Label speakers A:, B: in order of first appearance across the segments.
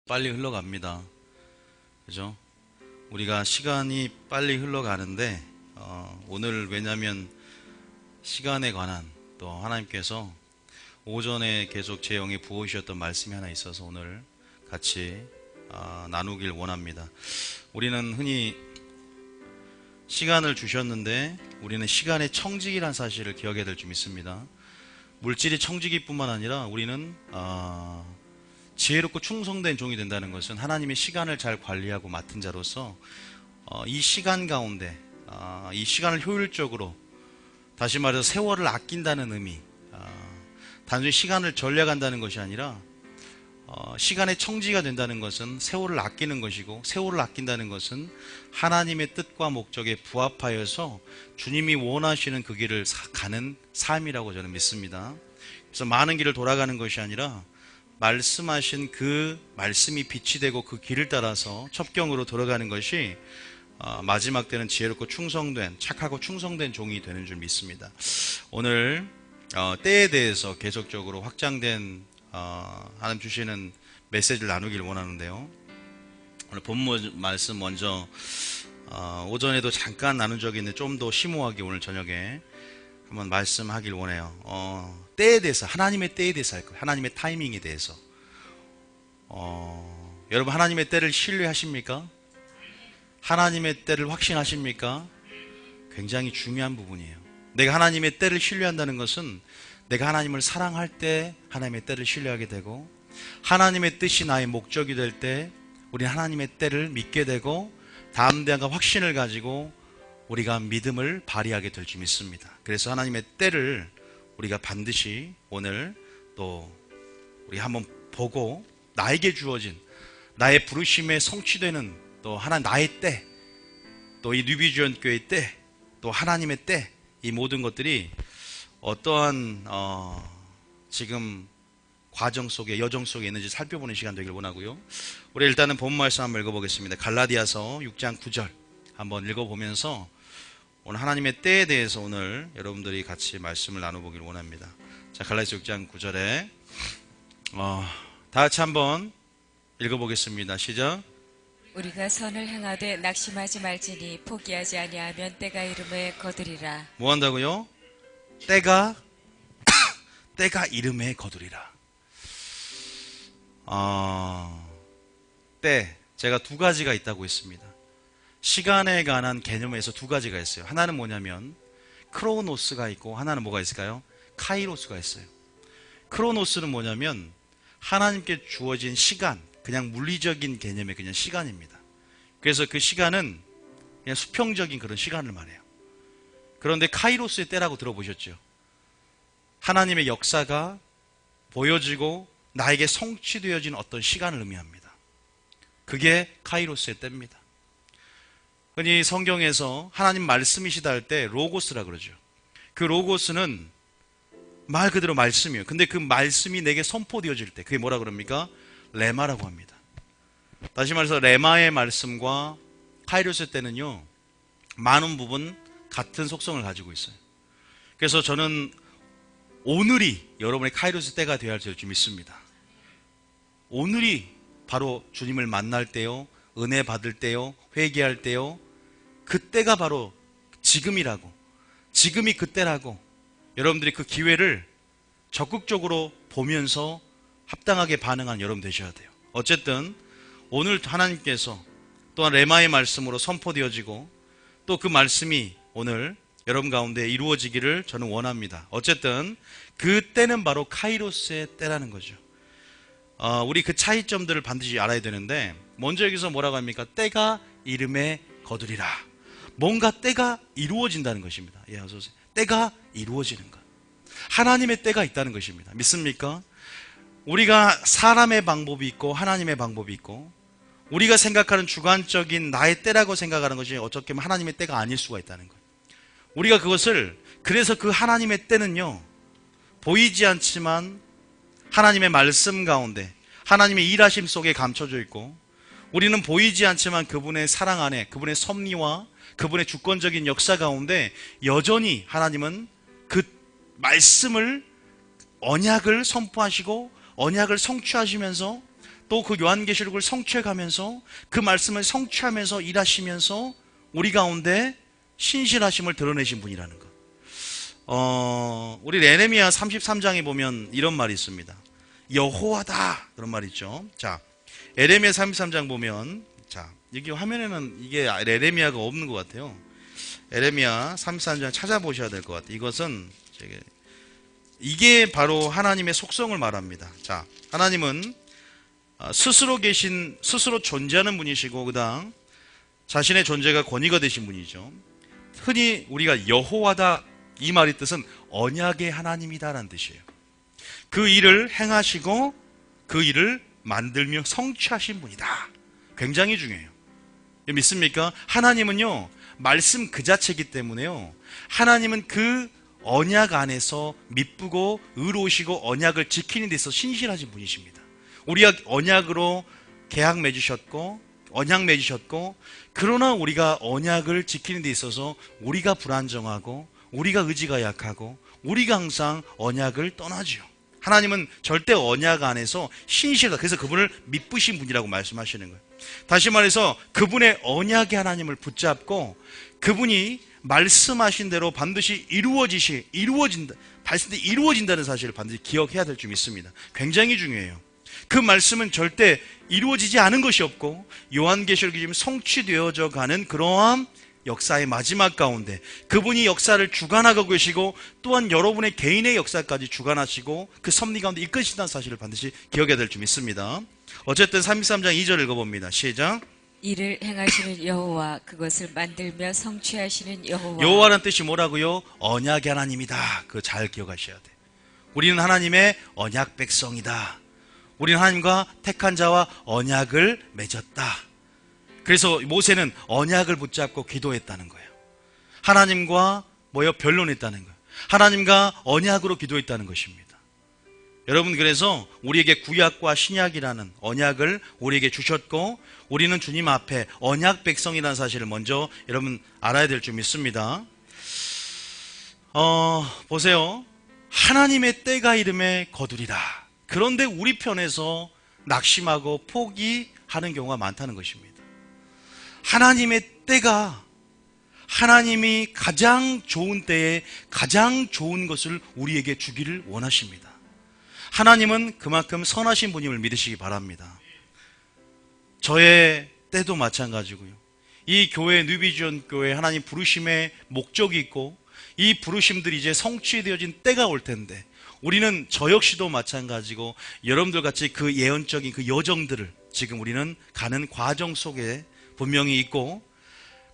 A: 빨리 흘러갑니다. 그죠? 우리가 시간이 빨리 흘러가는데 오늘 왜냐하면 시간에 관한 또 하나님께서 오전에 계속 제 영에 부어주셨던 말씀이 하나 있어서 오늘 같이 나누길 원합니다. 우리는 흔히 시간을 주셨는데 우리는 시간의 청지기란 사실을 기억해야 될 줄 믿습니다. 물질이 청지기 뿐만 아니라 우리는 지혜롭고 충성된 종이 된다는 것은 하나님의 시간을 잘 관리하고 맡은 자로서 이 시간 가운데 이 시간을 효율적으로, 다시 말해서 세월을 아낀다는 의미, 단순히 시간을 전략한다는 것이 아니라 시간의 청지가 된다는 것은 세월을 아끼는 것이고, 세월을 아낀다는 것은 하나님의 뜻과 목적에 부합하여서 주님이 원하시는 그 길을 가는 삶이라고 저는 믿습니다. 그래서 많은 길을 돌아가는 것이 아니라 말씀하신 그 말씀이 빛이 되고 그 길을 따라서 첩경으로 들어가는 것이 마지막 때는 지혜롭고 충성된, 착하고 충성된 종이 되는 줄 믿습니다. 오늘 때에 대해서 계속적으로 확장된 하나님 주시는 메시지를 나누길 원하는데요. 오늘 본문 말씀 먼저 오전에도 잠깐 나눈 적이 있는데 좀 더 심오하게 오늘 저녁에 한번 말씀하길 원해요. 때에 대해서, 하나님의 때에 대해서 할 거예요. 하나님의 타이밍에 대해서. 여러분, 하나님의 때를 신뢰하십니까? 하나님의 때를 확신하십니까? 굉장히 중요한 부분이에요. 내가 하나님의 때를 신뢰한다는 것은 내가 하나님을 사랑할 때 하나님의 때를 신뢰하게 되고, 하나님의 뜻이 나의 목적이 될 때 우리는 하나님의 때를 믿게 되고, 담대함과 확신을 가지고 우리가 믿음을 발휘하게 될 줄 믿습니다. 그래서 하나님의 때를 우리가 반드시 오늘 또 우리 한번 보고, 나에게 주어진 나의 부르심에 성취되는 또 나의 때, 또 이 뉴비전 교회의 때, 또 하나님의 때, 이 모든 것들이 어떠한 지금 과정 속에, 여정 속에 있는지 살펴보는 시간 되길 원하고요. 우리 일단은 본 말씀 한번 읽어보겠습니다. 갈라디아서 6장 9절 한번 읽어보면서 오늘 하나님의 때에 대해서 오늘 여러분들이 같이 말씀을 나눠보길 원합니다. 자, 갈라디아서 6장 9절에 다 같이 한번 읽어보겠습니다. 시작.
B: 우리가 선을 행하되 낙심하지 말지니 포기하지 아니하면 때가 이름에 거두리라.
A: 뭐 한다고요? 때가 이름에 거두리라. 때, 제가 두 가지가 있다고 했습니다. 시간에 관한 개념에서 두 가지가 있어요. 하나는 뭐냐면 크로노스가 있고, 하나는 뭐가 있을까요? 카이로스가 있어요. 크로노스는 뭐냐면 하나님께 주어진 시간, 그냥 물리적인 개념의 그냥 시간입니다. 그래서 그 시간은 그냥 수평적인 그런 시간을 말해요. 그런데 카이로스의 때라고 들어보셨죠? 하나님의 역사가 보여지고 나에게 성취되어진 어떤 시간을 의미합니다. 그게 카이로스의 때입니다. 흔히 성경에서 하나님 말씀이시다 할 때 로고스라 그러죠. 그 로고스는 말 그대로 말씀이에요. 근데 그 말씀이 내게 선포되어질 때 그게 뭐라 그럽니까? 레마라고 합니다. 다시 말해서 레마의 말씀과 카이로스 때는요, 많은 부분 같은 속성을 가지고 있어요. 그래서 저는 오늘이 여러분의 카이로스 때가 되어야 할 줄 믿습니다. 오늘이 바로 주님을 만날 때요, 은혜 받을 때요, 회개할 때요, 그때가 바로 지금이라고, 지금이 그때라고, 여러분들이 그 기회를 적극적으로 보면서 합당하게 반응한 여러분 되셔야 돼요. 어쨌든 오늘 하나님께서 또한 레마의 말씀으로 선포되어지고 또 그 말씀이 오늘 여러분 가운데 이루어지기를 저는 원합니다. 어쨌든 그 때는 바로 카이로스의 때라는 거죠. 우리 그 차이점들을 반드시 알아야 되는데, 먼저 여기서 뭐라고 합니까? 때가 이름에 거두리라. 뭔가 때가 이루어진다는 것입니다. 예, 어서 오세요. 때가 이루어지는 것. 하나님의 때가 있다는 것입니다. 믿습니까? 우리가 사람의 방법이 있고 하나님의 방법이 있고, 우리가 생각하는 주관적인 나의 때라고 생각하는 것이 어떻게 보면 하나님의 때가 아닐 수가 있다는 거예요. 우리가 그것을, 그래서 그 하나님의 때는요, 보이지 않지만 하나님의 말씀 가운데 하나님의 일하심 속에 감춰져 있고, 우리는 보이지 않지만 그분의 사랑 안에, 그분의 섭리와 그분의 주권적인 역사 가운데 여전히 하나님은 그 말씀을, 언약을 선포하시고 언약을 성취하시면서 또 또 그 요한계시록을 성취해 가면서 그 말씀을 성취하면서 일하시면서 우리 가운데 신실하심을 드러내신 분이라는 것. 우리 에레미야 33장에 보면 이런 말이 있습니다. 여호와다 그런 말이 있죠. 자, 에레미야 33장 보면, 자, 여기 화면에는 이게 에레미야가 없는 것 같아요. 에레미야 33장 찾아보셔야 될 것 같아요. 이것은 이게 바로 하나님의 속성을 말합니다. 자, 하나님은 스스로 존재하는 분이시고, 그다음 자신의 존재가 권위가 되신 분이죠. 흔히 우리가 여호와다, 이 말의 뜻은 언약의 하나님이다라는 뜻이에요. 그 일을 행하시고 그 일을 만들며 성취하신 분이다. 굉장히 중요해요. 믿습니까? 하나님은요, 말씀 그 자체이기 때문에요, 하나님은 그 언약 안에서 미쁘고 의로우시고 언약을 지키는 데 있어서 신실하신 분이십니다. 우리가 언약으로 계약 맺으셨고 언약 맺으셨고, 그러나 우리가 언약을 지키는 데 있어서 우리가 불안정하고 우리가 의지가 약하고 우리가 항상 언약을 떠나죠. 하나님은 절대 언약 안에서 신실하다. 그래서 그분을 미쁘신 분이라고 말씀하시는 거예요. 다시 말해서 그분의 언약의 하나님을 붙잡고 그분이 말씀하신 대로 반드시 이루어진다는 사실을 반드시 기억해야 될 줄 믿습니다. 굉장히 중요해요. 그 말씀은 절대 이루어지지 않은 것이 없고 요한계시록이 지금 성취되어져 가는 그러한 역사의 마지막 가운데 그분이 역사를 주관하고 계시고, 또한 여러분의 개인의 역사까지 주관하시고 그 섭리 가운데 이끄신다는 사실을 반드시 기억해야 될 줄 믿습니다. 어쨌든 33장 2절 읽어봅니다. 시작.
B: 이를 행하시는 여호와, 그것을 만들며 성취하시는 여호와.
A: 여호와라는 뜻이 뭐라고요? 언약의 하나님이다. 그거 잘 기억하셔야 돼. 우리는 하나님의 언약 백성이다. 우리는 하나님과 택한 자와 언약을 맺었다. 그래서 모세는 언약을 붙잡고 기도했다는 거예요. 하나님과 변론했다는 거예요. 하나님과 언약으로 기도했다는 것입니다. 여러분, 그래서 우리에게 구약과 신약이라는 언약을 우리에게 주셨고, 우리는 주님 앞에 언약 백성이라는 사실을 먼저 여러분 알아야 될 줄 믿습니다. 보세요. 하나님의 때가 이름에 거두리라. 그런데 우리 편에서 낙심하고 포기하는 경우가 많다는 것입니다. 하나님의 때가, 하나님이 가장 좋은 때에 가장 좋은 것을 우리에게 주기를 원하십니다. 하나님은 그만큼 선하신 분임을 믿으시기 바랍니다. 저의 때도 마찬가지고요. 이 교회, 뉴비전 교회 하나님 부르심의 목적이 있고 이 부르심들이 이제 성취되어진 때가 올 텐데, 우리는 저 역시도 마찬가지고 여러분들 같이 그 예언적인 그 여정들을 지금 우리는 가는 과정 속에 분명히 있고,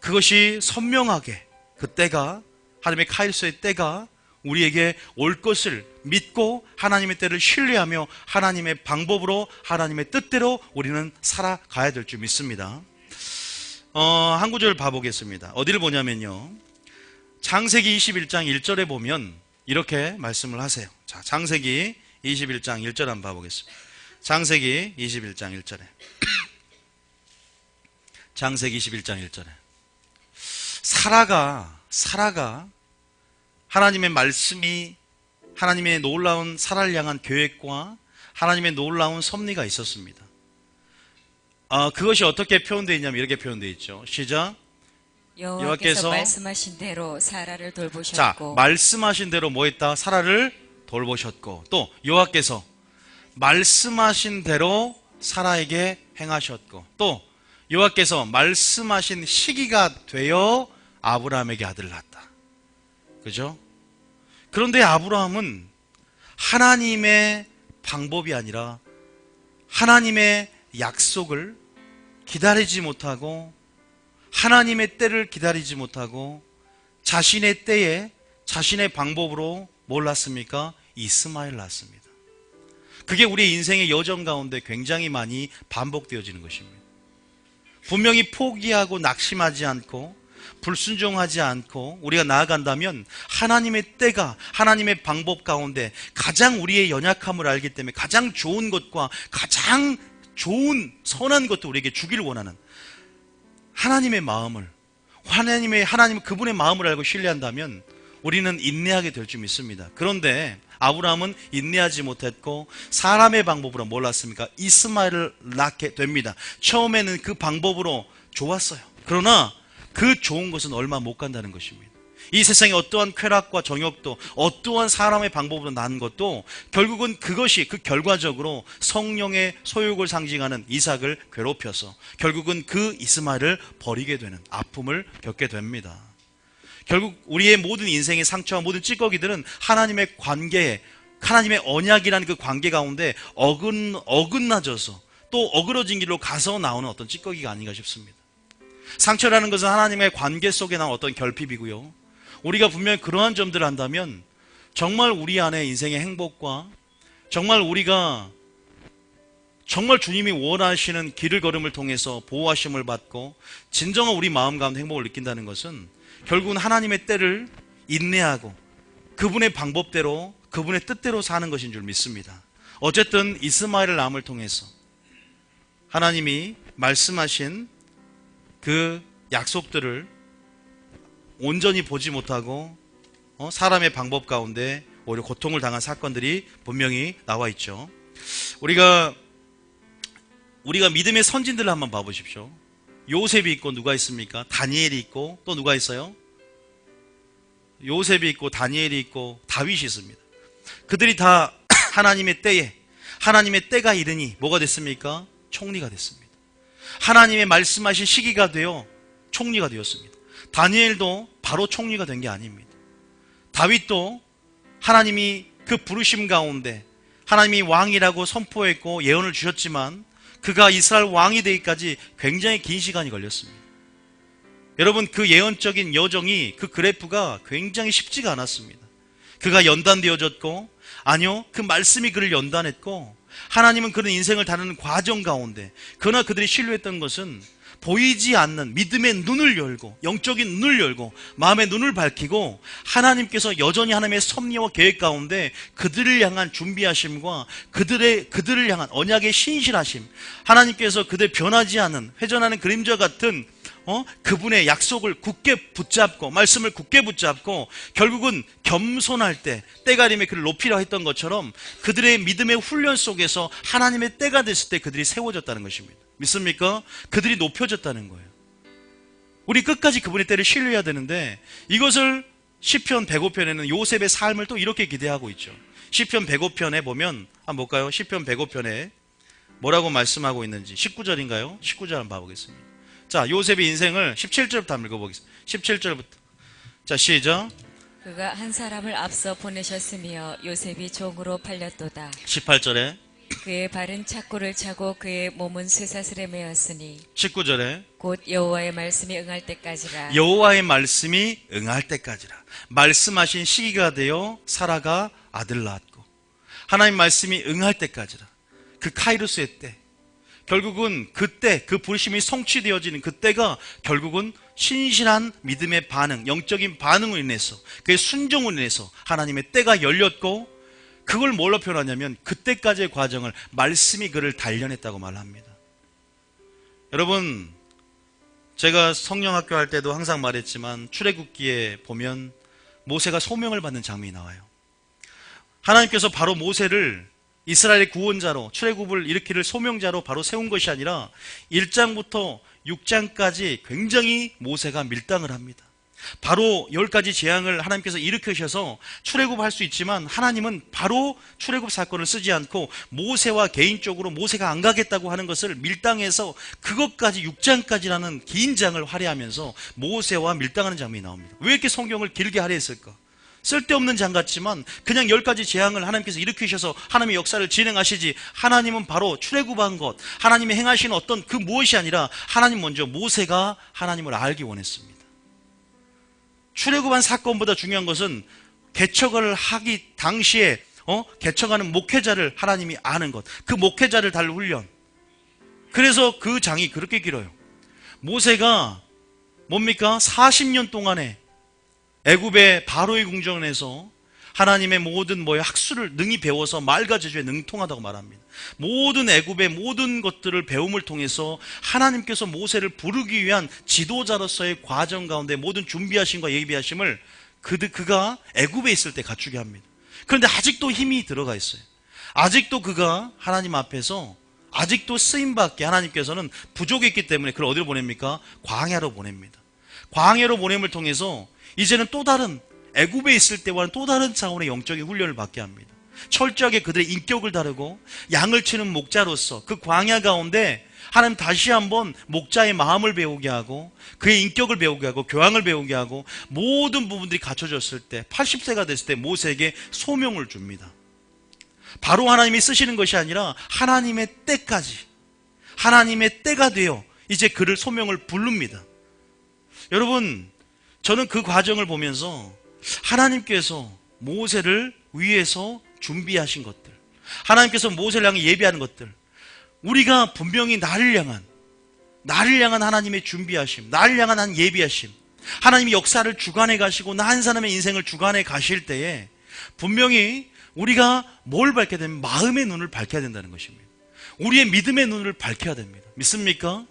A: 그것이 선명하게 그 때가, 하나님의 카이로스의 때가 우리에게 올 것을 믿고 하나님의 때를 신뢰하며 하나님의 방법으로 하나님의 뜻대로 우리는 살아가야 될 줄 믿습니다. 한 구절 봐보겠습니다. 어디를 보냐면요, 창세기 21장 1절에 보면 이렇게 말씀을 하세요. 자, 창세기 21장 1절 한번 봐보겠습니다. 창세기 21장 1절에 창세기 21장 1절에 사라가 하나님의 말씀이, 하나님의 놀라운 사라를 향한 계획과 하나님의 놀라운 섭리가 있었습니다. 그것이 어떻게 표현되어 있냐면 이렇게 표현되어 있죠. 시작.
B: 여호와께서 말씀하신 대로 사라를 돌보셨고.
A: 자, 말씀하신 대로 뭐 했다? 사라를 돌보셨고, 또 여호와께서 말씀하신 대로 사라에게 행하셨고, 또 여호와께서 말씀하신 시기가 되어 아브라함에게 아들을 낳았다. 그죠? 그런데 아브라함은 하나님의 방법이 아니라 하나님의 약속을 기다리지 못하고, 하나님의 때를 기다리지 못하고 자신의 때에 자신의 방법으로 뭘 낳습니까? 이스마엘 낳습니다. 그게 우리의 인생의 여정 가운데 굉장히 많이 반복되어지는 것입니다. 분명히 포기하고 낙심하지 않고 불순종하지 않고 우리가 나아간다면 하나님의 때가, 하나님의 방법 가운데 가장 우리의 연약함을 알기 때문에 가장 좋은 것과 가장 좋은 선한 것도 우리에게 주기를 원하는 하나님의 마음을, 하나님 그분의 마음을 알고 신뢰한다면 우리는 인내하게 될 줄 믿습니다. 그런데 아브라함은 인내하지 못했고 사람의 방법으로 뭘 낳습니까? 이스마엘을 낳게 됩니다. 처음에는 그 방법으로 좋았어요. 그러나 그 좋은 것은 얼마 못 간다는 것입니다. 이 세상에 어떠한 쾌락과 정욕도 어떠한 사람의 방법으로 낳은 것도 결국은 그것이 그 결과적으로 성령의 소욕을 상징하는 이삭을 괴롭혀서 결국은 그 이스마엘을 버리게 되는 아픔을 겪게 됩니다. 결국 우리의 모든 인생의 상처와 모든 찌꺼기들은 하나님의 관계에, 하나님의 언약이라는 그 관계 가운데 어긋나져서 또 어그러진 길로 가서 나오는 어떤 찌꺼기가 아닌가 싶습니다. 상처라는 것은 하나님의 관계 속에 나온 어떤 결핍이고요. 우리가 분명히 그러한 점들을 한다면 정말 우리 안에 인생의 행복과 정말 우리가 정말 주님이 원하시는 길을 걸음을 통해서 보호하심을 받고 진정한 우리 마음 가운데 행복을 느낀다는 것은 결국은 하나님의 때를 인내하고 그분의 방법대로 그분의 뜻대로 사는 것인 줄 믿습니다. 어쨌든 이스마엘을 낳음을 통해서 하나님이 말씀하신 그 약속들을 온전히 보지 못하고 사람의 방법 가운데 오히려 고통을 당한 사건들이 분명히 나와 있죠. 우리가 믿음의 선진들을 한번 봐보십시오. 요셉이 있고 누가 있습니까? 다니엘이 있고 또 누가 있어요? 요셉이 있고 다니엘이 있고 다윗이 있습니다. 그들이 다 하나님의 때에 하나님의 때가 이르니 뭐가 됐습니까? 총리가 됐습니다. 하나님의 말씀하신 시기가 되어 총리가 되었습니다. 다니엘도 바로 총리가 된 게 아닙니다. 다윗도 하나님이 그 부르심 가운데 하나님이 왕이라고 선포했고 예언을 주셨지만 그가 이스라엘 왕이 되기까지 굉장히 긴 시간이 걸렸습니다. 여러분, 그 예언적인 여정이 그 그래프가 굉장히 쉽지가 않았습니다. 그가 연단되어졌고 아니요, 그 말씀이 그를 연단했고 하나님은 그런 인생을 다루는 과정 가운데 그러나 그들이 신뢰했던 것은 보이지 않는 믿음의 눈을 열고 영적인 눈을 열고 마음의 눈을 밝히고 하나님께서 여전히 하나님의 섭리와 계획 가운데 그들을 향한 준비하심과 그들을 향한 언약의 신실하심, 하나님께서 그들 변하지 않은 회전하는 그림자 같은 그분의 약속을 굳게 붙잡고 말씀을 굳게 붙잡고 결국은 겸손할 때 때가림에 그를 높이려 했던 것처럼 그들의 믿음의 훈련 속에서 하나님의 때가 됐을 때 그들이 세워졌다는 것입니다. 믿습니까? 그들이 높여졌다는 거예요. 우리 끝까지 그분의 때를 신뢰해야 되는데 이것을 시편 105편에는 요셉의 삶을 또 이렇게 기대하고 있죠. 시편 105편에 보면 한번 볼까요? 시편 105편에 뭐라고 말씀하고 있는지 19절인가요? 19절 한번 봐보겠습니다. 자, 요셉의 인생을 17절부터 한번 읽어보겠습니다. 17절부터. 자, 시작.
B: 그가 한 사람을 앞서 보내셨으며 요셉이 종으로 팔렸도다.
A: 18절에.
B: 그의 발은 착고를 차고 그의 몸은 쇠사슬에 매었으니
A: 19절에.
B: 곧 여호와의 말씀이 응할 때까지라.
A: 여호와의 말씀이 응할 때까지라. 말씀하신 시기가 되어 사라가 아들 낳았고 하나님 말씀이 응할 때까지라. 그 카이로스의 때, 결국은 그때 그 부르심이 성취되어지는 그때가 결국은 신실한 믿음의 반응, 영적인 반응으로 인해서 그의 순종으로 인해서 하나님의 때가 열렸고 그걸 뭘로 표현하냐면 그때까지의 과정을 말씀이 그를 단련했다고 말합니다. 여러분, 제가 성령학교 할 때도 항상 말했지만 출애굽기에 보면 모세가 소명을 받는 장면이 나와요. 하나님께서 바로 모세를 이스라엘의 구원자로 출애굽을 일으키를 소명자로 바로 세운 것이 아니라 1장부터 6장까지 굉장히 모세가 밀당을 합니다. 바로 10가지 재앙을 하나님께서 일으키셔서 출애굽할 수 있지만 하나님은 바로 출애굽 사건을 쓰지 않고 모세와 개인적으로 모세가 안 가겠다고 하는 것을 밀당해서 그것까지 6장까지라는 긴 장을 할애하면서 모세와 밀당하는 장면이 나옵니다. 왜 이렇게 성경을 길게 할애했을까? 쓸데없는 장 같지만 그냥 10가지 재앙을 하나님께서 일으키셔서 하나님의 역사를 진행하시지 하나님은 바로 출애굽한 것, 하나님이 행하시는 어떤 그 무엇이 아니라 하나님 먼저 모세가 하나님을 알기 원했습니다. 출애굽한 사건보다 중요한 것은 개척을 하기 당시에 개척하는 목회자를 하나님이 아는 것, 그 목회자를 달 훈련. 그래서 그 장이 그렇게 길어요. 모세가 뭡니까? 40년 동안에 애굽의 바로의 궁전에서 하나님의 모든 학술을 능히 배워서 말과 제주에 능통하다고 말합니다. 모든 애굽의 모든 것들을 배움을 통해서 하나님께서 모세를 부르기 위한 지도자로서의 과정 가운데 모든 준비하심과 예비하심을 그가 애굽에 있을 때 갖추게 합니다. 그런데 아직도 힘이 들어가 있어요. 아직도 그가 하나님 앞에서 아직도 쓰임받게 하나님께서는 부족했기 때문에 그를 어디로 보냅니까? 광야로 보냅니다. 광야로 보냄을 통해서 이제는 또 다른 애굽에 있을 때와는 또 다른 차원의 영적인 훈련을 받게 합니다. 철저하게 그들의 인격을 다루고 양을 치는 목자로서 그 광야 가운데 하나님 다시 한번 목자의 마음을 배우게 하고 그의 인격을 배우게 하고 교양을 배우게 하고 모든 부분들이 갖춰졌을 때 80세가 됐을 때 모세에게 소명을 줍니다. 바로 하나님이 쓰시는 것이 아니라 하나님의 때까지, 하나님의 때가 되어 이제 그를 소명을 부릅니다. 여러분, 저는 그 과정을 보면서 하나님께서 모세를 위해서 준비하신 것들, 하나님께서 모세를 향해 예비하는 것들, 우리가 분명히 나를 향한 하나님의 준비하심, 나를 향한 한 예비하심, 하나님이 역사를 주관해 가시고 나 한 사람의 인생을 주관해 가실 때에 분명히 우리가 뭘 밝혀야 되면 마음의 눈을 밝혀야 된다는 것입니다. 우리의 믿음의 눈을 밝혀야 됩니다. 믿습니까?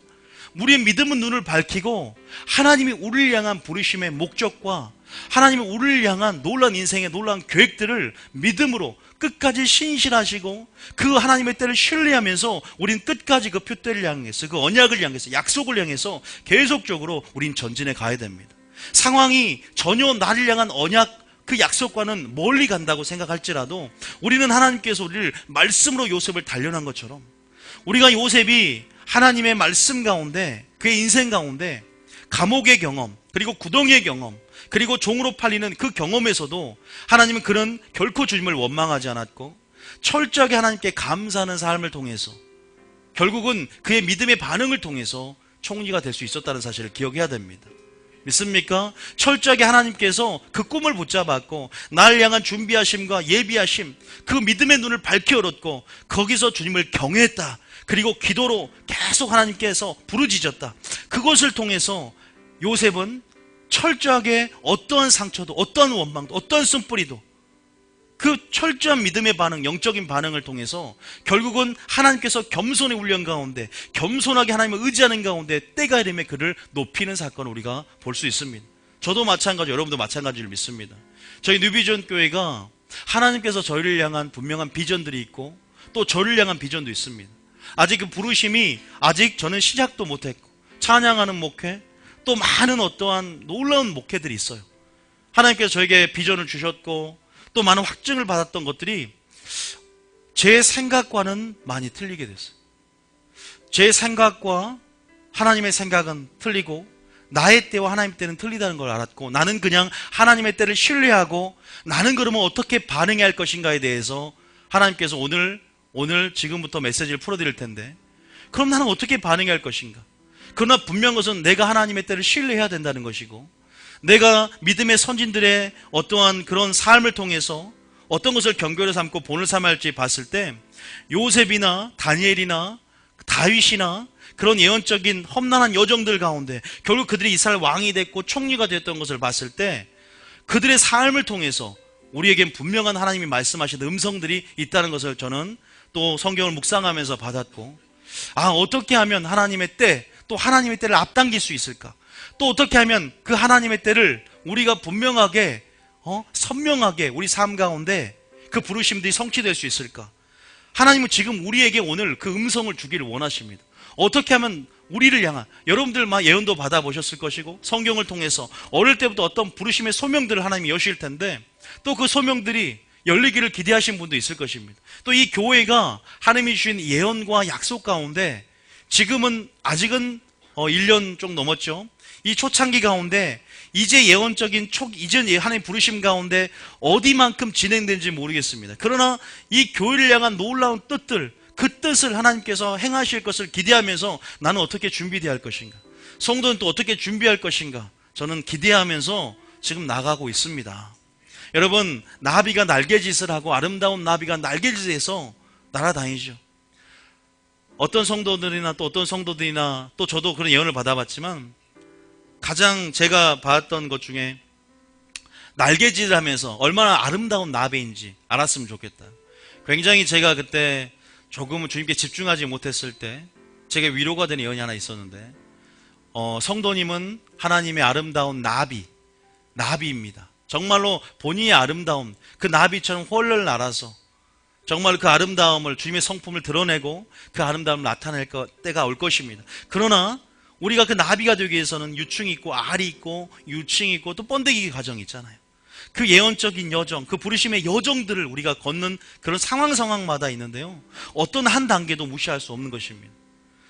A: 우리의 믿음은 눈을 밝히고 하나님이 우리를 향한 부르심의 목적과 하나님이 우리를 향한 놀라운 인생의 놀라운 계획들을 믿음으로 끝까지 신실하시고 그 하나님의 때를 신뢰하면서 우린 끝까지 그 표대를 향해서 그 언약을 향해서 약속을 향해서 계속적으로 우린 전진해 가야 됩니다. 상황이 전혀 나를 향한 언약 그 약속과는 멀리 간다고 생각할지라도 우리는 하나님께서 우리를 말씀으로 요셉을 단련한 것처럼 우리가 요셉이 하나님의 말씀 가운데 그의 인생 가운데 감옥의 경험 그리고 구덩이의 경험 그리고 종으로 팔리는 그 경험에서도 하나님은 그는 결코 주님을 원망하지 않았고 철저하게 하나님께 감사하는 삶을 통해서 결국은 그의 믿음의 반응을 통해서 총리가 될 수 있었다는 사실을 기억해야 됩니다. 믿습니까? 철저하게 하나님께서 그 꿈을 붙잡았고 나를 향한 준비하심과 예비하심 그 믿음의 눈을 밝혀 열었고 거기서 주님을 경외했다. 그리고 기도로 계속 하나님께서 부르짖었다. 그것을 통해서 요셉은 철저하게 어떠한 상처도 어떠한 원망도 어떠한 쓴뿌리도 그 철저한 믿음의 반응, 영적인 반응을 통해서 결국은 하나님께서 겸손의 훈련 가운데 겸손하게 하나님을 의지하는 가운데 때가 이름에 그를 높이는 사건을 우리가 볼 수 있습니다. 저도 마찬가지, 여러분도 마찬가지를 믿습니다. 저희 뉴비전 교회가 하나님께서 저희를 향한 분명한 비전들이 있고 또 저를 향한 비전도 있습니다. 아직 그 부르심이 아직 저는 시작도 못했고 찬양하는 목회 또 많은 어떠한 놀라운 목회들이 있어요. 하나님께서 저에게 비전을 주셨고 또 많은 확증을 받았던 것들이 제 생각과는 많이 틀리게 됐어요. 제 생각과 하나님의 생각은 틀리고 나의 때와 하나님의 때는 틀리다는 걸 알았고 나는 그냥 하나님의 때를 신뢰하고 나는 그러면 어떻게 반응해야 할 것인가에 대해서 하나님께서 오늘 지금부터 메시지를 풀어드릴 텐데 그럼 나는 어떻게 반응해야 할 것인가? 그러나 분명한 것은 내가 하나님의 때를 신뢰해야 된다는 것이고 내가 믿음의 선진들의 어떠한 그런 삶을 통해서 어떤 것을 경교를 삼고 본을 삼아야 할지 봤을 때 요셉이나 다니엘이나 다윗이나 그런 예언적인 험난한 여정들 가운데 결국 그들이 이스라엘 왕이 됐고 총리가 됐던 것을 봤을 때 그들의 삶을 통해서 우리에겐 분명한 하나님이 말씀하신 음성들이 있다는 것을 저는 또 성경을 묵상하면서 받았고 어떻게 하면 하나님의 때 또 하나님의 때를 앞당길 수 있을까? 또 어떻게 하면 그 하나님의 때를 우리가 분명하게 선명하게 우리 삶 가운데 그 부르심들이 성취될 수 있을까? 하나님은 지금 우리에게 오늘 그 음성을 주기를 원하십니다. 어떻게 하면 우리를 향한 여러분들 예언도 받아보셨을 것이고 성경을 통해서 어릴 때부터 어떤 부르심의 소명들을 하나님이 여실 텐데 또 그 소명들이 열리기를 기대하신 분도 있을 것입니다. 또 이 교회가 하나님이 주신 예언과 약속 가운데 지금은 아직은 1년 좀 넘었죠. 이 초창기 가운데 이제 예언적인 이전 하나님 부르심 가운데 어디만큼 진행된지 모르겠습니다. 그러나 이 교회를 향한 놀라운 뜻들 그 뜻을 하나님께서 행하실 것을 기대하면서 나는 어떻게 준비되어야 할 것인가? 성도는 또 어떻게 준비할 것인가? 저는 기대하면서 지금 나가고 있습니다. 여러분 나비가 날개짓을 하고 아름다운 나비가 날개짓해서 날아다니죠. 어떤 성도들이나 또 어떤 성도들이나 또 저도 그런 예언을 받아봤지만 가장 제가 봤던 것 중에 날개짓을 하면서 얼마나 아름다운 나비인지 알았으면 좋겠다. 굉장히 제가 그때 조금은 주님께 집중하지 못했을 때 제게 위로가 되는 예언이 하나 있었는데 성도님은 하나님의 아름다운 나비입니다. 정말로 본인의 아름다움, 그 나비처럼 홀를 날아서 정말 그 아름다움을, 주님의 성품을 드러내고 그 아름다움을 나타낼 때가 올 것입니다. 그러나 우리가 그 나비가 되기 위해서는 유충이 있고 알이 있고 유충이 있고 또 번데기 과정이 있잖아요. 그 예언적인 여정, 그 부르심의 여정들을 우리가 걷는 그런 상황마다 있는데요, 어떤 한 단계도 무시할 수 없는 것입니다.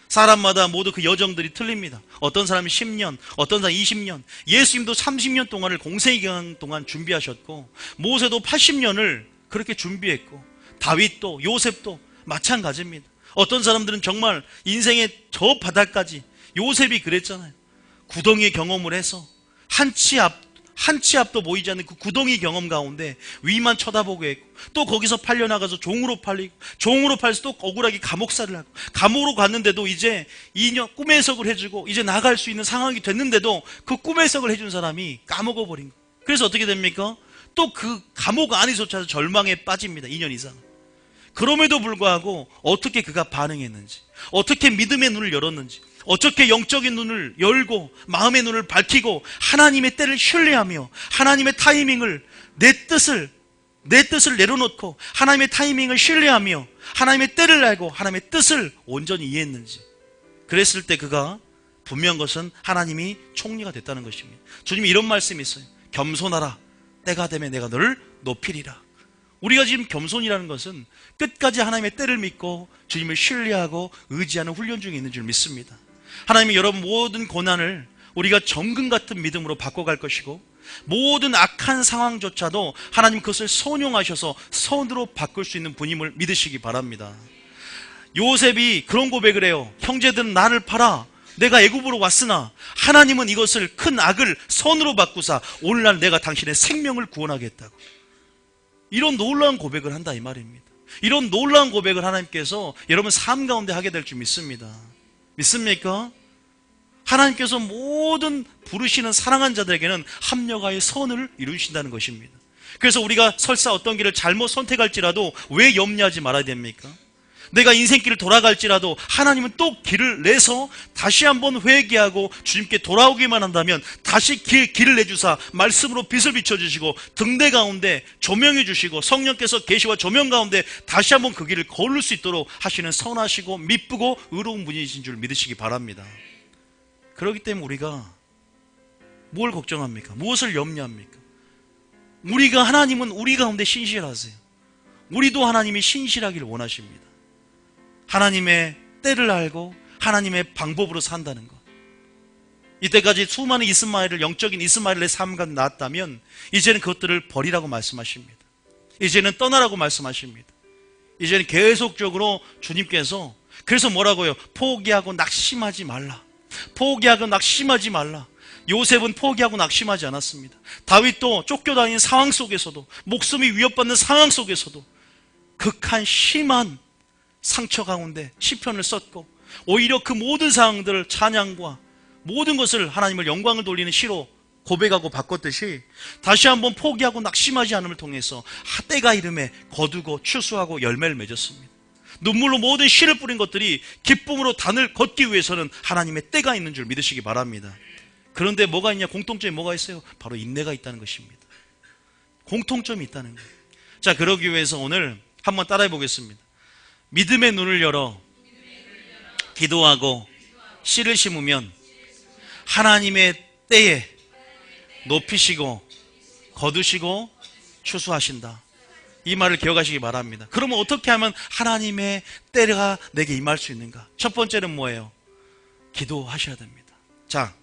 A: 사람마다 모두 그 여정들이 틀립니다. 어떤 사람이 10년, 어떤 사람이 20년, 예수님도 30년 동안을 공생애기간 동안 준비하셨고, 모세도 80년을 그렇게 준비했고, 다윗도 요셉도 마찬가지입니다. 어떤 사람들은 정말 인생의 저 바닥까지, 요셉이 그랬잖아요. 구덩이의 경험을 해서 한 치 앞도 보이지 않는 그 구덩이 경험 가운데 위만 쳐다보고 했고, 또 거기서 팔려나가서 종으로 팔리고, 종으로 팔려서 또 억울하게 감옥살을 하고, 감옥으로 갔는데도 이제 2년 꿈의 해석을 해주고 이제 나갈 수 있는 상황이 됐는데도 그 꿈의 해석을 해준 사람이 까먹어버린 거예요. 그래서 어떻게 됩니까? 또 그 감옥 안에서조차도 절망에 빠집니다. 2년 이상. 그럼에도 불구하고 어떻게 그가 반응했는지, 어떻게 믿음의 눈을 열었는지, 어떻게 영적인 눈을 열고 마음의 눈을 밝히고 하나님의 때를 신뢰하며 하나님의 타이밍을, 내 뜻을 내려놓고 하나님의 타이밍을 신뢰하며 하나님의 때를 알고 하나님의 뜻을 온전히 이해했는지, 그랬을 때 그가 분명한 것은 하나님이 총리가 됐다는 것입니다. 주님이 이런 말씀이 있어요. 겸손하라, 때가 되면 내가 너를 높이리라. 우리가 지금 겸손이라는 것은 끝까지 하나님의 때를 믿고 주님을 신뢰하고 의지하는 훈련 중에 있는 줄 믿습니다. 하나님이 여러분 모든 고난을 우리가 정금 같은 믿음으로 바꿔갈 것이고, 모든 악한 상황조차도 하나님 그것을 선용하셔서 선으로 바꿀 수 있는 분임을 믿으시기 바랍니다. 요셉이 그런 고백을 해요. 형제들은 나를 팔아 내가 애굽으로 왔으나 하나님은 이것을 큰 악을 선으로 바꾸사 오늘날 내가 당신의 생명을 구원하겠다고. 이런 놀라운 고백을 한다 이 말입니다. 이런 놀라운 고백을 하나님께서 여러분 삶 가운데 하게 될 줄 믿습니다. 믿습니까? 하나님께서 모든 부르시는 사랑한 자들에게는 합력하여 선을 이루신다는 것입니다. 그래서 우리가 설사 어떤 길을 잘못 선택할지라도 왜 염려하지 말아야 됩니까? 내가 인생길을 돌아갈지라도 하나님은 또 길을 내서 다시 한번 회개하고 주님께 돌아오기만 한다면 다시 길을 내주사 말씀으로 빛을 비춰주시고 등대 가운데 조명해 주시고 성령께서 계시와 조명 가운데 다시 한번 그 길을 걸을 수 있도록 하시는 선하시고 미쁘고 의로운 분이신 줄 믿으시기 바랍니다. 그렇기 때문에 우리가 뭘 걱정합니까? 무엇을 염려합니까? 하나님은 우리 가운데 신실하세요. 우리도 하나님이 신실하기를 원하십니다. 하나님의 때를 알고 하나님의 방법으로 산다는 것. 이때까지 수많은 이스마엘을, 영적인 이스마엘의 삶 가운데 낳았다면 이제는 그것들을 버리라고 말씀하십니다. 이제는 떠나라고 말씀하십니다. 이제는 계속적으로 주님께서, 그래서 뭐라고요? 포기하고 낙심하지 말라. 포기하고 낙심하지 말라. 요셉은 포기하고 낙심하지 않았습니다. 다윗도 쫓겨다니는 상황 속에서도, 목숨이 위협받는 상황 속에서도 극한 심한 상처 가운데 시편을 썼고, 오히려 그 모든 상황들을 찬양과 모든 것을 하나님을 영광을 돌리는 시로 고백하고 바꿨듯이 다시 한번 포기하고 낙심하지 않음을 통해서 때가 이름에 거두고 추수하고 열매를 맺었습니다. 눈물로 모든 씨를 뿌린 것들이 기쁨으로 단을 걷기 위해서는 하나님의 때가 있는 줄 믿으시기 바랍니다. 그런데 뭐가 있냐? 공통점이 뭐가 있어요? 바로 인내가 있다는 것입니다. 공통점이 있다는 거예요. 자, 그러기 위해서 오늘 한번 따라해 보겠습니다. 믿음의 눈을 열어 기도하고 씨를 심으면 하나님의 때에 높이시고 거두시고 추수하신다. 이 말을 기억하시기 바랍니다. 그러면 어떻게 하면 하나님의 때가 내게 임할 수 있는가? 첫 번째는 뭐예요? 기도하셔야 됩니다. 자,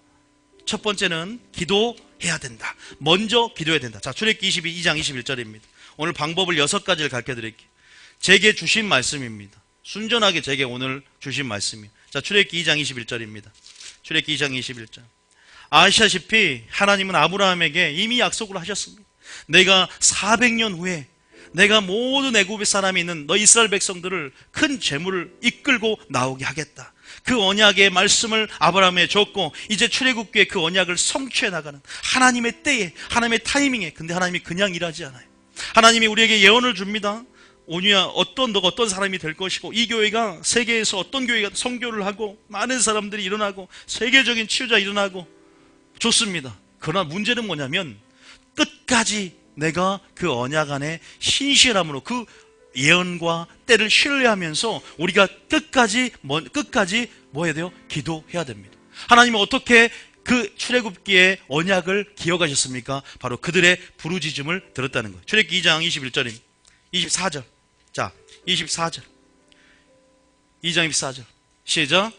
A: 첫 번째는 기도해야 된다. 먼저 기도해야 된다. 자, 출애굽기 22장 21절입니다. 오늘 방법을 6가지를 가르쳐 드릴게요. 제게 주신 말씀입니다. 순전하게 제게 오늘 주신 말씀이에요. 자, 출애굽기 2장 21절입니다. 출애굽기 2장 21절. 아시다시피 하나님은 아브라함에게 이미 약속을 하셨습니다. 내가 400년 후에 내가 모든 애굽의 사람이 있는 너 이스라엘 백성들을 큰 재물을 이끌고 나오게 하겠다. 그 언약의 말씀을 아브라함에 줬고 이제 출애굽기에 그 언약을 성취해 나가는 하나님의 때에, 하나님의 타이밍에. 근데 하나님이 그냥 일하지 않아요. 하나님이 우리에게 예언을 줍니다. 오니야 너가 어떤 사람이 될 것이고 이 교회가 세계에서 어떤 교회가 선교를 하고 많은 사람들이 일어나고 세계적인 치유자 일어나고 좋습니다. 그러나 문제는 뭐냐면 끝까지 내가 그 언약 안에 신실함으로 그 예언과 때를 신뢰하면서 우리가 끝까지 뭐 해야 돼요? 기도해야 됩니다. 하나님은 어떻게 그 출애굽기의 언약을 기억하셨습니까? 바로 그들의 부르짖음을 들었다는 거예요. 출애굽기 2장 21절입니다. 24절. 자, 24절. 2장 24절. 시작.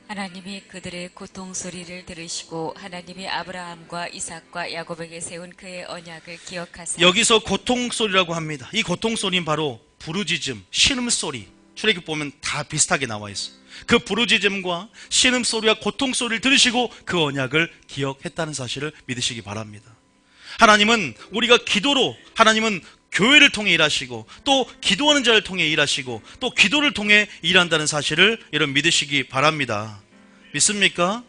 B: 하나님이 그들의 고통 소리를 들으시고 하나님이 아브라함과 이삭과 야곱에게 세운 그의 언약을 기억하사.
A: 여기서 고통 소리라고 합니다. 이 고통 소리는 바로 부르짖음, 신음소리. 출애굽 보면 다 비슷하게 나와 있어요. 그 부르짖음과 신음소리와 고통 소리를 들으시고 그 언약을 기억했다는 사실을 믿으시기 바랍니다. 하나님은 우리가 기도로, 하나님은 교회를 통해 일하시고 또 기도하는 자를 통해 일하시고 또 기도를 통해 일한다는 사실을 여러분 믿으시기 바랍니다. 믿습니까?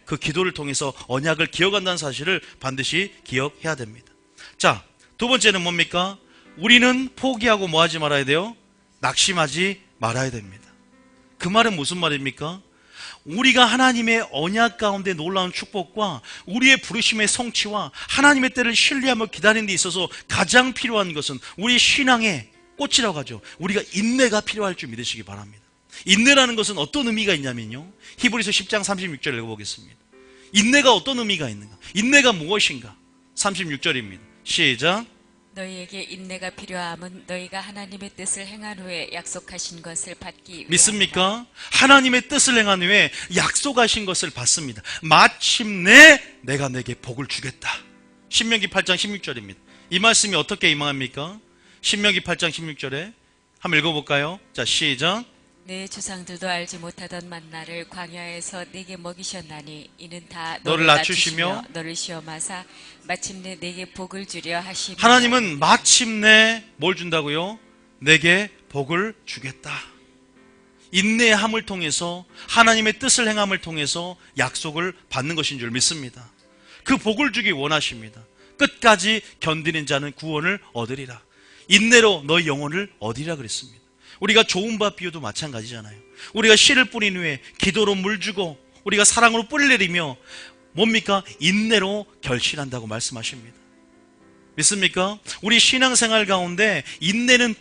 A: 그 기도를 통해서 언약을 기억한다는 사실을 반드시 기억해야 됩니다. 자, 두 번째는 뭡니까? 우리는 포기하고 뭐 하지 말아야 돼요? 낙심하지 말아야 됩니다. 그 말은 무슨 말입니까? 우리가 하나님의 언약 가운데 놀라운 축복과 우리의 부르심의 성취와 하나님의 때를 신뢰하며 기다리는 데 있어서 가장 필요한 것은 우리 신앙의 꽃이라고 하죠. 우리가 인내가 필요할 줄 믿으시기 바랍니다. 인내라는 것은 어떤 의미가 있냐면요, 히브리서 10장 36절 읽어보겠습니다. 인내가 어떤 의미가 있는가? 인내가 무엇인가? 36절입니다. 시작.
B: 너희에게 인내가 필요함은 너희가 하나님의 뜻을 행한 후에 약속하신 것을 받기 위함이다.
A: 믿습니까? 하나님의 뜻을 행한 후에 약속하신 것을 받습니다. 마침내 내가 내게 복을 주겠다. 신명기 8장 16절입니다. 이 말씀이 어떻게 임합니까? 신명기 8장 16절에 한번 읽어볼까요? 자, 시작.
B: 내 조상들도 알지 못하던 만나를 광야에서 내게 먹이셨나니 이는 다
A: 너를 낮추시며
B: 너를 시험하사 마침내 내게 복을 주려 하시며.
A: 하나님은 마침내 뭘 준다고요? 내게 복을 주겠다. 인내함을 통해서 하나님의 뜻을 행함을 통해서 약속을 받는 것인 줄 믿습니다. 그 복을 주기 원하십니다. 끝까지 견디는 자는 구원을 얻으리라. 인내로 너희 영혼을 얻으리라 그랬습니다. 우리가 좋은 밭 비유도 마찬가지잖아요. 우리가 씨를 뿌린 후에 기도로 물 주고 우리가 사랑으로 뿌리를 내리며 뭡니까? 인내로 결실한다고 말씀하십니다. 믿습니까? 우리 신앙생활 가운데 인내는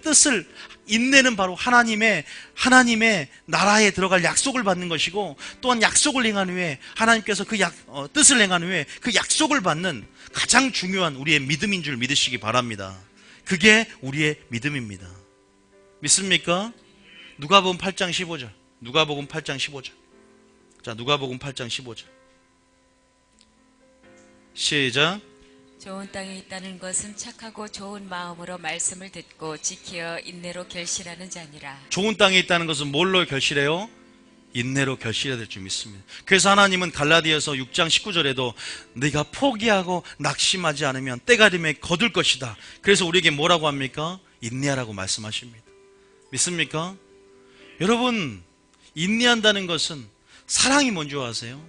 A: 바로 하나님의 나라에 들어갈 약속을 받는 것이고, 또한 약속을 행한 후에 하나님께서 그 뜻을 행한 후에 그 약속을 받는 가장 중요한 우리의 믿음인 줄 믿으시기 바랍니다. 그게 우리의 믿음입니다. 믿습니까? 누가복음 8장 15절. 누가복음 8장 15절. 자, 누가복음 8장 15절. 시작.
B: 좋은 땅에 있다는 것은 착하고 좋은 마음으로 말씀을 듣고 지키어 인내로 결실하는 자니라.
A: 좋은 땅에 있다는 것은 뭘로 결실해요? 인내로 결실해야 될 줄 믿습니다. 그래서 하나님은 갈라디아서 6장 19절에도 네가 포기하고 낙심하지 않으면 때가 되면 거둘 것이다. 그래서 우리에게 뭐라고 합니까? 인내하라고 말씀하십니다. 믿습니까? 여러분, 인내한다는 것은 사랑이 뭔지 아세요?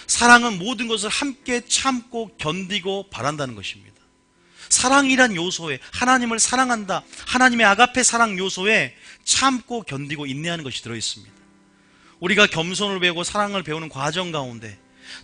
A: 사랑은 모든 것을 함께 참고 견디고 바란다는 것입니다. 사랑이란 요소에, 하나님을 사랑한다, 하나님의 아가페 사랑 요소에 참고 견디고 인내하는 것이 들어있습니다. 우리가 겸손을 배우고 사랑을 배우는 과정 가운데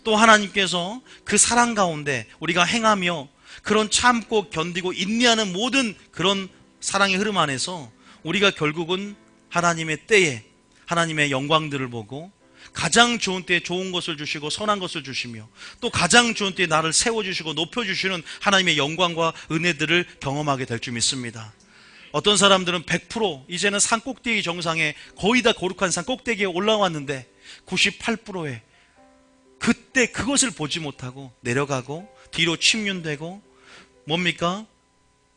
A: 또 하나님께서 그 사랑 가운데 우리가 행하며 그런 참고 견디고 인내하는 모든 그런 사랑의 흐름 안에서 우리가 결국은 하나님의 때에 하나님의 영광들을 보고 가장 좋은 때에 좋은 것을 주시고 선한 것을 주시며 또 가장 좋은 때에 나를 세워주시고 높여주시는 하나님의 영광과 은혜들을 경험하게 될 줄 믿습니다. 어떤 사람들은 100% 이제는 산 꼭대기 정상에 거의 다 거룩한 산 꼭대기에 올라왔는데 98%에 그때 그것을 보지 못하고 내려가고 뒤로 침륜되고 뭡니까?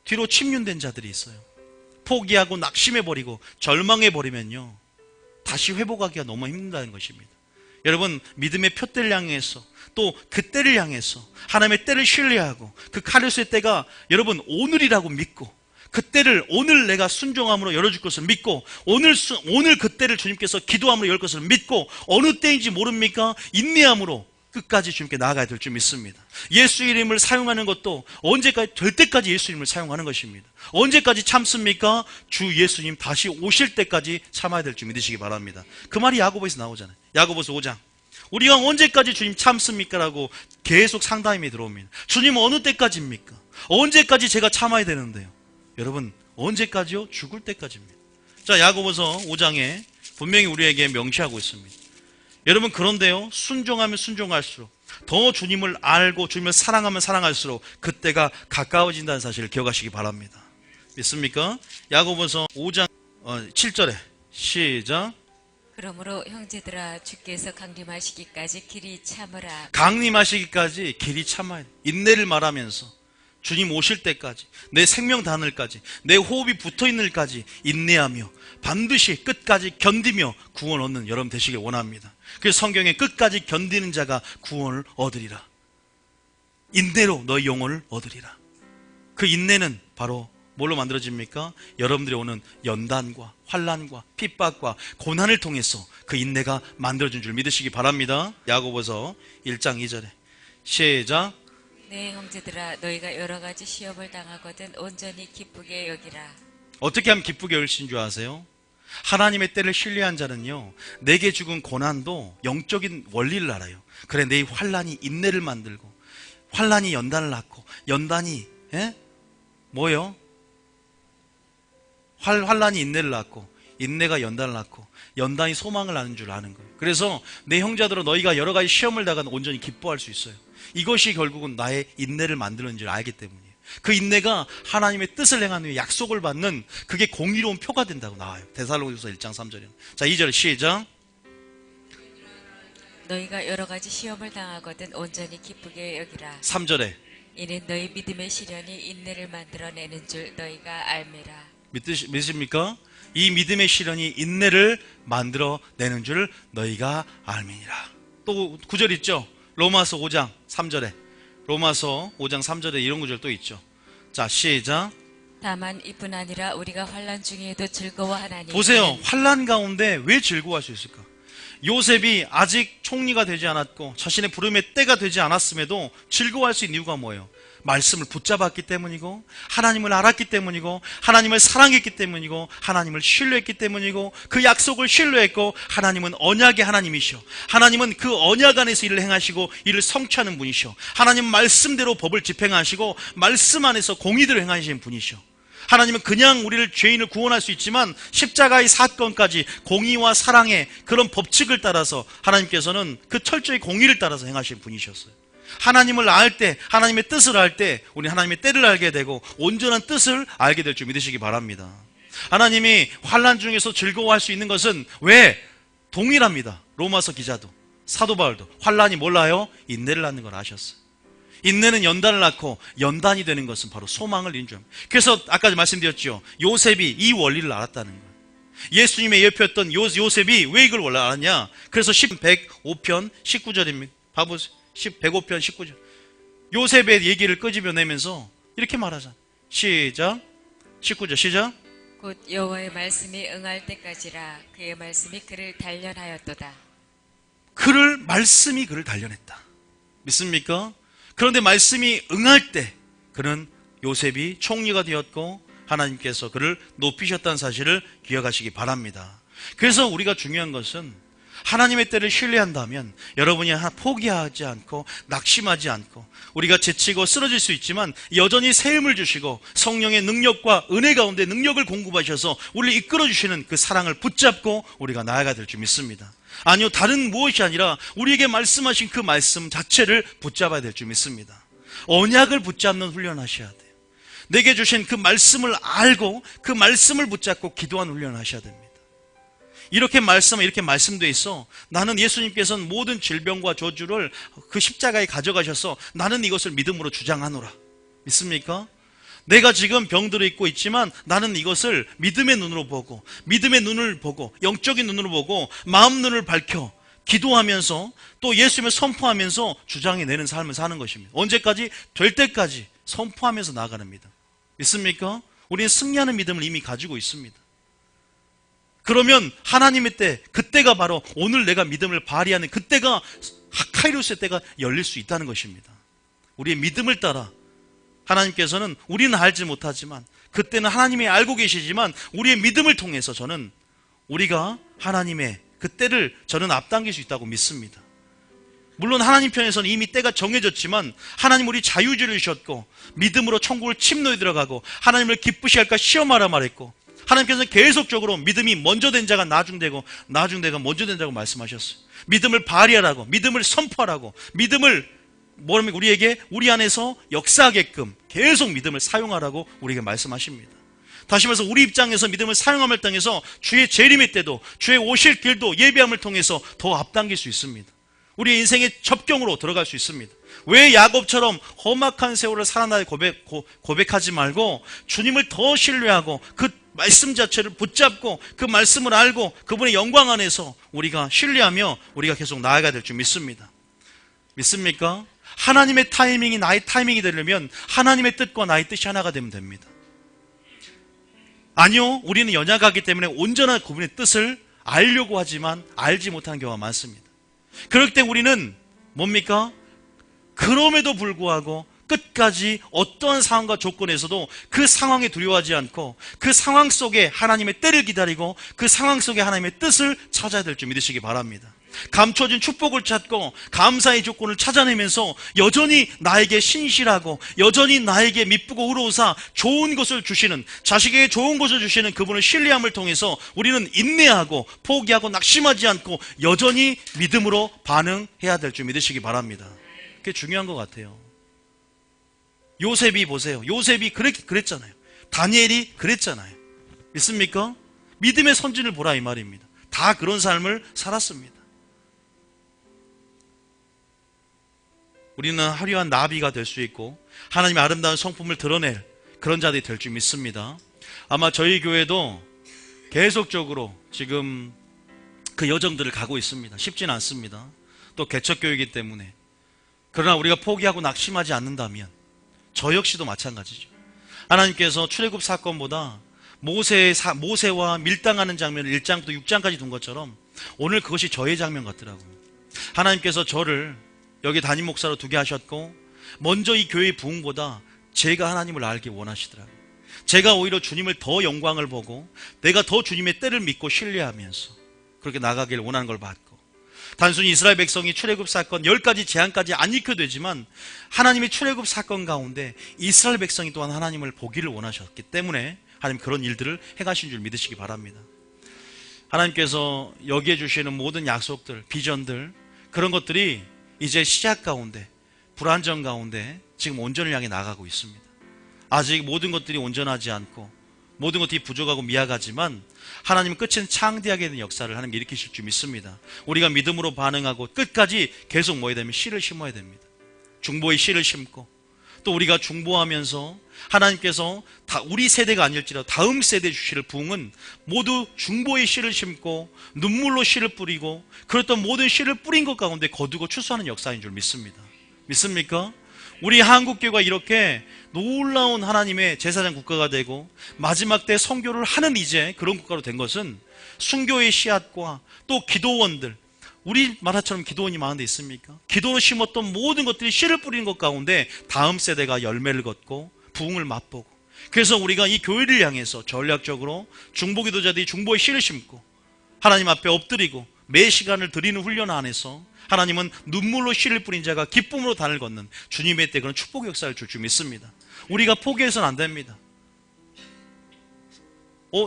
A: 뒤로 침륜된 자들이 있어요. 포기하고 낙심해버리고 절망해버리면요 다시 회복하기가 너무 힘들다는 것입니다. 여러분, 믿음의 표대를 향해서 또 그 때를 향해서 하나님의 때를 신뢰하고 그 카르스의 때가 여러분 오늘이라고 믿고 그 때를 오늘 내가 순종함으로 열어줄 것을 믿고 오늘 그 때를 주님께서 기도함으로 열 것을 믿고 어느 때인지 모릅니까? 인내함으로 끝까지 주님께 나아가야 될 줄 믿습니다. 예수 이름을 사용하는 것도 언제까지 될 때까지 예수 이름을 사용하는 것입니다. 언제까지 참습니까? 주 예수님 다시 오실 때까지 참아야 될 줄 믿으시기 바랍니다. 그 말이 야고보에서 나오잖아요. 야고보서 5장 우리가 언제까지 주님 참습니까? 라고 계속 상담이 들어옵니다. 주님 어느 때까지입니까? 언제까지 제가 참아야 되는데요? 여러분, 언제까지요? 죽을 때까지입니다. 자, 야고보서 5장에 분명히 우리에게 명시하고 있습니다. 여러분, 그런데요, 순종하면 순종할수록 더 주님을 알고 주님을 사랑하면 사랑할수록 그때가 가까워진다는 사실을 기억하시기 바랍니다. 믿습니까? 야고보서 5장 7절에 시작.
B: 그러므로 형제들아 주께서 강림하시기까지 길이 참으라.
A: 강림하시기까지 길이 참아야 돼. 인내를 말하면서 주님 오실 때까지, 내 생명 다늘까지, 내 호흡이 붙어있는까지 인내하며 반드시 끝까지 견디며 구원 얻는 여러분 되시길 원합니다. 그래서 성경에 끝까지 견디는 자가 구원을 얻으리라. 인내로 너희 영혼을 얻으리라. 그 인내는 바로 뭘로 만들어집니까? 여러분들이 오는 연단과 환난과 핍박과 고난을 통해서 그 인내가 만들어진 줄 믿으시기 바랍니다. 야고보서 1장 2절에 시작.
B: 네 형제들아 너희가 여러 가지 시험을 당하거든 온전히 기쁘게 여기라.
A: 어떻게 하면 기쁘게 여길 수 있는 줄 아세요? 하나님의 때를 신뢰한 자는요, 내게 죽은 고난도 영적인 원리를 알아요. 그래, 내 환난이 인내를 만들고, 환난이 연단을 낳고, 연단이 뭐요? 환난이 인내를 낳고, 인내가 연단을 낳고, 연단이 소망을 낳는 줄 아는 거예요. 그래서 내 형제들아 너희가 여러 가지 시험을 당하면 온전히 기뻐할 수 있어요. 이것이 결국은 나의 인내를 만드는 줄 알기 때문이에요. 그 인내가 하나님의 뜻을 행하는 후에 약속을 받는 그게 공의로운 표가 된다고 나와요. 데살로니가서 1장 3절에. 자, 2절 시작.
B: 너희가 여러 가지 시험을 당하거든 온전히 기쁘게 여기라.
A: 3절에
B: 이는 너희 믿음의 시련이 인내를 만들어내는 줄 너희가 알미라.
A: 믿으십니까? 이 믿음의 시련이 인내를 만들어내는 줄 너희가 알미니라. 또 구절 있죠? 로마서 5장 3절에. 로마서 5장 3절에 이런 구절 또 있죠. 자, 시작.
B: 다만 이뿐 아니라 우리가 환난 중에도 즐거워하나니.
A: 보세요. 환난 가운데 왜 즐거워할 수 있을까? 요셉이 아직 총리가 되지 않았고 자신의 부름의 때가 되지 않았음에도 즐거워할 수 있는 이유가 뭐예요? 말씀을 붙잡았기 때문이고, 하나님을 알았기 때문이고, 하나님을 사랑했기 때문이고, 하나님을 신뢰했기 때문이고, 그 약속을 신뢰했고, 하나님은 언약의 하나님이시오. 하나님은 그 언약 안에서 일을 행하시고 이를 성취하는 분이시오. 하나님 말씀대로 법을 집행하시고 말씀 안에서 공의대로 행하시는 분이시오. 하나님은 그냥 우리를 죄인을 구원할 수 있지만 십자가의 사건까지 공의와 사랑의 그런 법칙을 따라서 하나님께서는 그 철저히 공의를 따라서 행하신 분이셨어요. 하나님을 알 때, 하나님의 뜻을 알 때 우리 하나님의 때를 알게 되고 온전한 뜻을 알게 될 줄 믿으시기 바랍니다. 하나님이 환난 중에서 즐거워할 수 있는 것은 왜? 동일합니다. 로마서 기자도 사도 바울도 환난이 몰라요? 인내를 낳는 걸 아셨어요. 인내는 연단을 낳고 연단이 되는 것은 바로 소망을 인정합니다. 그래서 아까 말씀드렸죠. 요셉이 이 원리를 알았다는 거예요. 예수님의 예표였던 요셉이 왜 이걸 원래 알았냐? 그래서 105편 19절입니다. 봐보세요. 105편 19절. 요셉의 얘기를 끄집어내면서 이렇게 말하잖아요. 시작. 19절 시작.
B: 곧 여호와의 말씀이 응할 때까지라. 그의 말씀이 그를 단련하였도다.
A: 말씀이 그를 단련했다. 믿습니까? 그런데 말씀이 응할 때 그는 요셉이 총리가 되었고 하나님께서 그를 높이셨다는 사실을 기억하시기 바랍니다. 그래서 우리가 중요한 것은 하나님의 때를 신뢰한다면 여러분이 포기하지 않고 낙심하지 않고 우리가 지치고 쓰러질 수 있지만 여전히 새 힘을 주시고 성령의 능력과 은혜 가운데 능력을 공급하셔서 우리를 이끌어주시는 그 사랑을 붙잡고 우리가 나아가야 될 줄 믿습니다. 아니요, 다른 무엇이 아니라 우리에게 말씀하신 그 말씀 자체를 붙잡아야 될 줄 믿습니다. 언약을 붙잡는 훈련을 하셔야 돼요. 내게 주신 그 말씀을 알고 그 말씀을 붙잡고 기도하는 훈련을 하셔야 됩니다. 이렇게 말씀되어 있어. 나는 예수님께서는 모든 질병과 저주를 그 십자가에 가져가셔서 나는 이것을 믿음으로 주장하노라. 믿습니까? 내가 지금 병들어 있고 있지만 나는 이것을 믿음의 눈으로 보고, 믿음의 눈을 보고, 영적인 눈으로 보고 마음 눈을 밝혀 기도하면서 또 예수님을 선포하면서 주장해내는 삶을 사는 것입니다. 언제까지? 될 때까지 선포하면서 나아가는 믿음. 믿습니까? 우리는 승리하는 믿음을 이미 가지고 있습니다. 그러면 하나님의 때, 그때가 바로 오늘 내가 믿음을 발휘하는 그때가 카이로스의 때가 열릴 수 있다는 것입니다. 우리의 믿음을 따라 하나님께서는 우리는 알지 못하지만 그때는 하나님이 알고 계시지만 우리의 믿음을 통해서 저는 우리가 하나님의 그 때를 저는 앞당길 수 있다고 믿습니다. 물론 하나님 편에서는 이미 때가 정해졌지만 하나님 우리 자유주의를 주셨고 믿음으로 천국을 침노에 들어가고 하나님을 기쁘시 할까 시험하라 말했고 하나님께서는 계속적으로 믿음이 먼저 된 자가 나중되고 나중되가 먼저 된 자고 말씀하셨어요. 믿음을 발휘하라고, 믿음을 선포하라고, 믿음을 뭐라면 우리에게 우리 안에서 역사하게끔 계속 믿음을 사용하라고 우리에게 말씀하십니다. 다시 말해서 우리 입장에서 믿음을 사용함을 통해서 주의 재림의 때도 주의 오실 길도 예비함을 통해서 더 앞당길 수 있습니다. 우리의 인생의 접경으로 들어갈 수 있습니다. 왜 야곱처럼 험악한 세월을 살아나야 고백하지 말고 주님을 더 신뢰하고 그 말씀 자체를 붙잡고 그 말씀을 알고 그분의 영광 안에서 우리가 신뢰하며 우리가 계속 나아가야 될 줄 믿습니다. 믿습니까? 하나님의 타이밍이 나의 타이밍이 되려면 하나님의 뜻과 나의 뜻이 하나가 되면 됩니다. 아니요, 우리는 연약하기 때문에 온전한 그분의 뜻을 알려고 하지만 알지 못하는 경우가 많습니다. 그럴 때 우리는 뭡니까? 그럼에도 불구하고 끝까지 어떠한 상황과 조건에서도 그 상황에 두려워하지 않고 그 상황 속에 하나님의 때를 기다리고 그 상황 속에 하나님의 뜻을 찾아야 될 줄 믿으시기 바랍니다. 감춰진 축복을 찾고 감사의 조건을 찾아내면서 여전히 나에게 신실하고 여전히 나에게 미쁘고 의로우사 좋은 것을 주시는, 자식에게 좋은 것을 주시는 그분을 신뢰함을 통해서 우리는 인내하고 포기하고 낙심하지 않고 여전히 믿음으로 반응해야 될 줄 믿으시기 바랍니다. 그게 중요한 것 같아요. 요셉이 보세요. 요셉이 그랬잖아요. 다니엘이 그랬잖아요. 믿습니까? 믿음의 선진을 보라 이 말입니다. 다 그런 삶을 살았습니다. 우리는 화려한 나비가 될 수 있고 하나님의 아름다운 성품을 드러낼 그런 자들이 될 줄 믿습니다. 아마 저희 교회도 계속적으로 지금 그 여정들을 가고 있습니다. 쉽지는 않습니다. 또 개척교회이기 때문에. 그러나 우리가 포기하고 낙심하지 않는다면 저 역시도 마찬가지죠. 하나님께서 출애굽 사건보다 모세와 밀당하는 장면을 1장부터 6장까지 둔 것처럼 오늘 그것이 저의 장면 같더라고요. 하나님께서 저를 여기 담임 목사로 두게 하셨고 먼저 이 교회의 부흥보다 제가 하나님을 알기 원하시더라고요. 제가 오히려 주님을 더 영광을 보고 내가 더 주님의 때를 믿고 신뢰하면서 그렇게 나가길 원하는 걸 봤고, 단순히 이스라엘 백성이 출애굽 사건 10가지 재앙까지 안 익혀되지만 하나님의 출애굽 사건 가운데 이스라엘 백성이 또한 하나님을 보기를 원하셨기 때문에 하나님 그런 일들을 행하신 줄 믿으시기 바랍니다. 하나님께서 여기에 주시는 모든 약속들, 비전들, 그런 것들이 이제 시작 가운데, 불안정 가운데 지금 온전을 향해 나가고 있습니다. 아직 모든 것들이 온전하지 않고 모든 것들이 부족하고 미약하지만 하나님은 끝은 창대하게 되는 역사를 하나님 일으키실 줄 믿습니다. 우리가 믿음으로 반응하고 끝까지 계속 뭐해야 되면 씨를 심어야 됩니다. 중보의 씨를 심고 또 우리가 중보하면서 하나님께서 우리 세대가 아닐지라도 다음 세대 주실 부흥은 모두 중보의 씨를 심고 눈물로 씨를 뿌리고 그랬던 모든 씨를 뿌린 것 가운데 거두고 추수하는 역사인 줄 믿습니다. 믿습니까? 우리 한국교회가 이렇게 놀라운 하나님의 제사장 국가가 되고 마지막 때 선교를 하는 이제 그런 국가로 된 것은 순교의 씨앗과 또 기도원들, 우리 말처럼 기도원이 많은 데 있습니까? 기도로 심었던 모든 것들이 씨를 뿌리는 것 가운데 다음 세대가 열매를 걷고 부흥을 맛보고, 그래서 우리가 이 교회를 향해서 전략적으로 중보기도자들이 중보의 씨를 심고 하나님 앞에 엎드리고 매 시간을 드리는 훈련 안에서 하나님은 눈물로 씨를 뿌린 자가 기쁨으로 단을 걷는 주님의 때 그런 축복 역사를 줄 줄 믿습니다. 우리가 포기해서는 안 됩니다.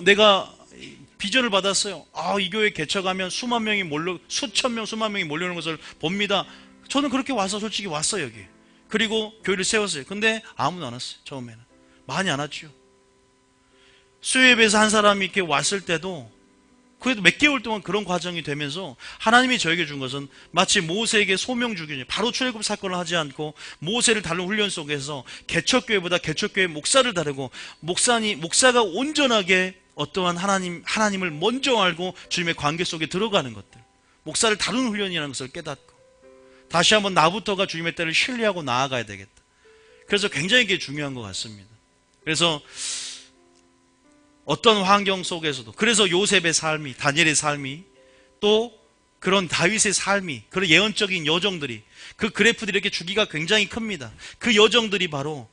A: 내가 비전을 받았어요. 이 교회 개척하면 수천 명, 수만 명이 몰려오는 것을 봅니다. 저는 그렇게 와서 솔직히 왔어요, 여기. 그리고 교회를 세웠어요. 근데 아무도 안 왔어요, 처음에는. 많이 안 왔죠. 수협에서 한 사람이 이렇게 왔을 때도 그래도 몇 개월 동안 그런 과정이 되면서 하나님이 저에게 준 것은 마치 모세에게 소명 주기니 바로 출애굽 사건을 하지 않고 모세를 다룬 훈련 속에서 개척교회보다 개척교회 목사를 다루고 목사가 온전하게 어떠한 하나님을 먼저 알고 주님의 관계 속에 들어가는 것들, 목사를 다루는 훈련이라는 것을 깨닫고 다시 한번 나부터가 주님의 때를 신뢰하고 나아가야 되겠다. 그래서 굉장히 이게 중요한 것 같습니다. 그래서 어떤 환경 속에서도, 그래서 요셉의 삶이, 다니엘의 삶이, 또 그런 다윗의 삶이, 그런 예언적인 여정들이, 그 그래프들이 이렇게 주기가 굉장히 큽니다. 그 여정들이 바로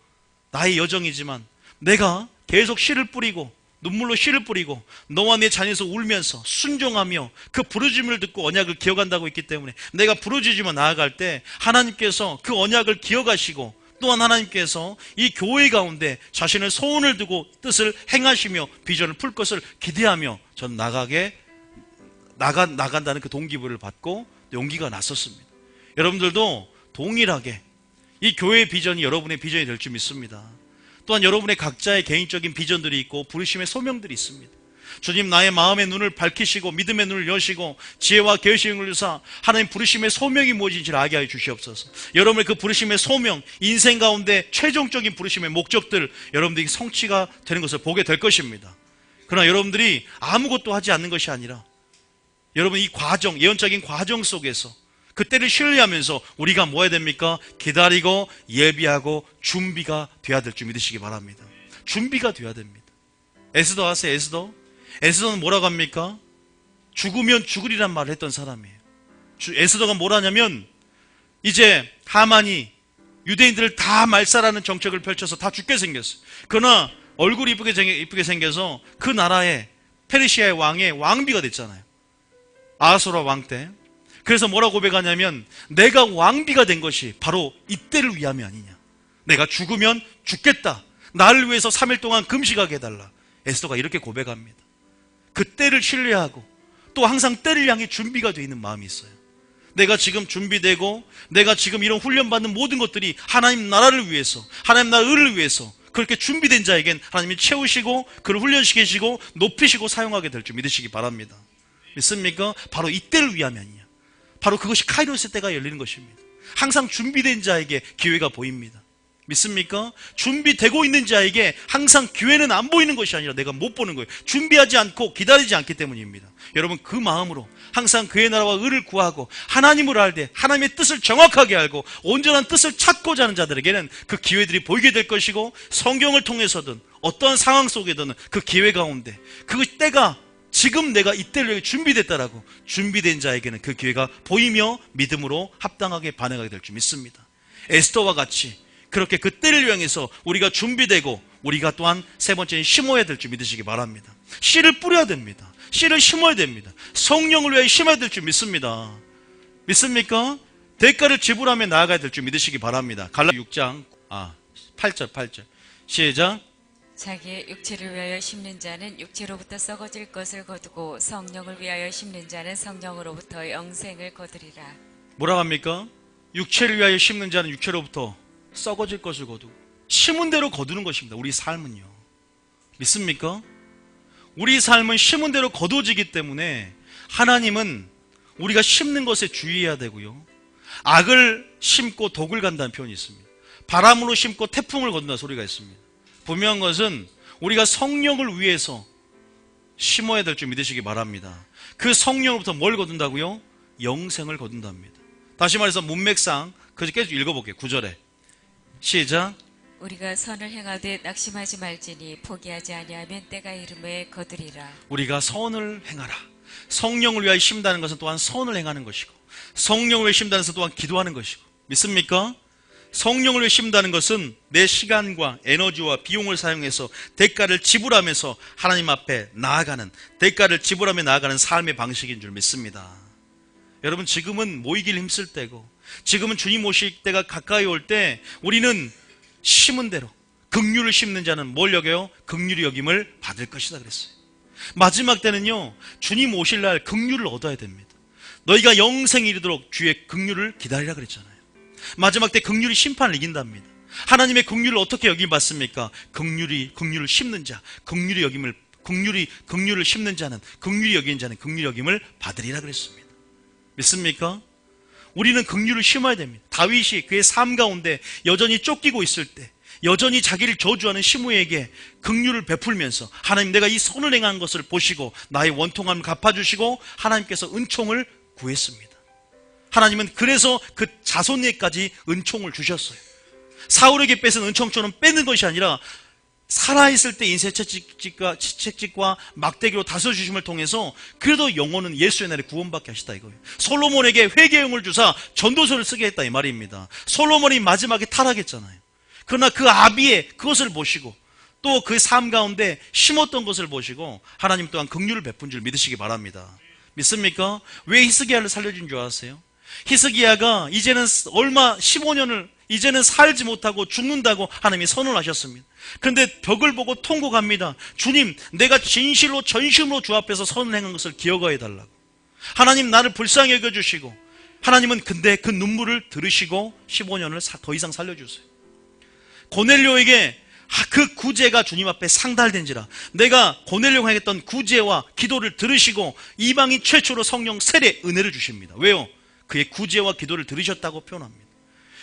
A: 나의 여정이지만 내가 계속 씨를 뿌리고 눈물로 씨를 뿌리고 너와 내 자녀에서 울면서 순종하며 그 부르짖음을 듣고 언약을 기억한다고 했기 때문에 내가 부르짖으며 나아갈 때 하나님께서 그 언약을 기억하시고 또한 하나님께서 이 교회 가운데 자신의 소원을 두고 뜻을 행하시며 비전을 풀 것을 기대하며 전 나간다는 그 동기부여를 받고 용기가 났었습니다. 여러분들도 동일하게 이 교회의 비전이 여러분의 비전이 될 줄 믿습니다. 또한 여러분의 각자의 개인적인 비전들이 있고 부르심의 소명들이 있습니다. 주님, 나의 마음의 눈을 밝히시고 믿음의 눈을 여시고 지혜와 계시를 주사 하나님 부르심의 소명이 무엇인지를 알게 하여 주시옵소서. 여러분의 그 부르심의 소명, 인생 가운데 최종적인 부르심의 목적들 여러분들이 성취가 되는 것을 보게 될 것입니다. 그러나 여러분들이 아무것도 하지 않는 것이 아니라 여러분 이 과정, 예언적인 과정 속에서 그때를 신뢰하면서 우리가 뭐 해야 됩니까? 기다리고 예비하고 준비가 돼야 될 줄 믿으시기 바랍니다. 준비가 돼야 됩니다. 에스더 아세요? 에스더는 뭐라고 합니까? 죽으면 죽으리란 말을 했던 사람이에요. 에스더가 뭐라냐면 이제 하만이 유대인들을 다 말살하는 정책을 펼쳐서 다 죽게 생겼어요. 그러나 얼굴이 이쁘게 생겨서 그 나라의 페르시아의 왕의 왕비가 됐잖아요. 아하수라 왕 때. 그래서 뭐라고 고백하냐면 내가 왕비가 된 것이 바로 이때를 위함이 아니냐. 내가 죽으면 죽겠다. 나를 위해서 3일 동안 금식하게 해달라. 에스더가 이렇게 고백합니다. 그 때를 신뢰하고 또 항상 때를 향해 준비가 되어 있는 마음이 있어요. 내가 지금 준비되고 내가 지금 이런 훈련받는 모든 것들이 하나님 나라를 위해서 하나님 나라 의를 위해서 그렇게 준비된 자에겐 하나님이 채우시고 그를 훈련시키시고 높이시고 사용하게 될 줄 믿으시기 바랍니다. 믿습니까? 바로 이때를 위함이 아니냐. 바로 그것이 카이로스 때가 열리는 것입니다. 항상 준비된 자에게 기회가 보입니다. 믿습니까? 준비되고 있는 자에게 항상 기회는 안 보이는 것이 아니라 내가 못 보는 거예요. 준비하지 않고 기다리지 않기 때문입니다. 여러분 그 마음으로 항상 그의 나라와 의를 구하고 하나님을 알되 하나님의 뜻을 정확하게 알고 온전한 뜻을 찾고자 하는 자들에게는 그 기회들이 보이게 될 것이고 성경을 통해서든 어떠한 상황 속에든 그 기회 가운데 그 때가 지금 내가 이때를 위해 준비됐다라고 준비된 자에게는 그 기회가 보이며 믿음으로 합당하게 반응하게 될 줄 믿습니다. 에스더와 같이 그렇게 그 때를 향해서 우리가 준비되고 우리가 또한 세 번째는 심어야 될 줄 믿으시기 바랍니다. 씨를 뿌려야 됩니다. 씨를 심어야 됩니다. 성령을 위해 심어야 될 줄 믿습니다. 믿습니까? 대가를 지불하며 나아가야 될 줄 믿으시기 바랍니다. 갈라디아 6장 8절 시작.
B: 자기의 육체를 위하여 심는 자는 육체로부터 썩어질 것을 거두고 성령을 위하여 심는 자는 성령으로부터 영생을 거두리라.
A: 뭐라고 합니까? 육체를 위하여 심는 자는 육체로부터 썩어질 것을 거두고 심은 대로 거두는 것입니다. 우리 삶은요. 믿습니까? 우리 삶은 심은 대로 거두어지기 때문에 하나님은 우리가 심는 것에 주의해야 되고요. 악을 심고 독을 간다는 표현이 있습니다. 바람으로 심고 태풍을 거둔다는 소리가 있습니다. 분명한 것은 우리가 성령을 위해서 심어야 될 줄 믿으시기 바랍니다. 그 성령으로부터 뭘 거둔다고요? 영생을 거둔답니다. 다시 말해서 문맥상 그저 계속 읽어볼게요. 9절에 시작.
B: 우리가 선을 행하되 낙심하지 말지니 포기하지 아니하면 때가 이름에 거두리라.
A: 우리가 선을 행하라. 성령을 위하여 심다는 것은 또한 선을 행하는 것이고 성령을 위해 심다는 것은 또한 기도하는 것이고 믿습니까? 성령을 위해 심다는 것은 내 시간과 에너지와 비용을 사용해서 대가를 지불하면서 하나님 앞에 나아가는 대가를 지불하며 나아가는 삶의 방식인 줄 믿습니다. 여러분 지금은 모이길 힘쓸 때고 지금은 주님 오실 때가 가까이 올 때 우리는 심은 대로 긍휼을 심는 자는 뭘 여겨요? 긍휼히 여김을 받을 것이다 그랬어요. 마지막 때는요 주님 오실 날 긍휼을 얻어야 됩니다. 너희가 영생에 이르도록 주의 긍휼을 기다리라 그랬잖아요. 마지막 때 긍휼이 심판을 이긴답니다. 하나님의 긍휼을 어떻게 여김 받습니까? 긍휼을 심는 자, 긍휼을 심는 자는 긍휼히 여기는 자는 긍휼히 여김을 받으리라 그랬습니다. 믿습니까? 우리는 긍휼을 심어야 됩니다. 다윗이 그의 삶 가운데 여전히 쫓기고 있을 때 여전히 자기를 저주하는 시므에게 긍휼을 베풀면서 하나님 내가 이 선을 행한 것을 보시고 나의 원통함을 갚아주시고 하나님께서 은총을 구했습니다. 하나님은 그래서 그 자손에게까지 은총을 주셨어요. 사울에게 뺏은 은총처럼 뺏는 것이 아니라 살아있을 때 인쇄 채찍과 막대기로 다스려주심을 통해서 그래도 영혼은 예수의 날에 구원받게 하시다 이거예요. 솔로몬에게 회개용을 주사 전도서를 쓰게 했다 이 말입니다. 솔로몬이 마지막에 타락했잖아요. 그러나 그 아비의 그것을 보시고 또 그 삶 가운데 심었던 것을 보시고 하나님 또한 긍휼을 베푼 줄 믿으시기 바랍니다. 믿습니까? 왜 히스기야를 살려준 줄 아세요? 히스기야가 이제는 15년을 이제는 살지 못하고 죽는다고 하나님이 선언하셨습니다. 그런데 벽을 보고 통곡합니다. 주님, 내가 진실로 전심으로 주 앞에서 선을 행한 것을 기억하여 달라고. 하나님, 나를 불쌍히 여겨주시고, 하나님은 근데 그 눈물을 들으시고 15년을 더 이상 살려주세요. 고넬료에게 그 구제가 주님 앞에 상달된지라, 내가 고넬료가 했던 구제와 기도를 들으시고 이방인 최초로 성령 세례 은혜를 주십니다. 왜요? 그의 구제와 기도를 들으셨다고 표현합니다.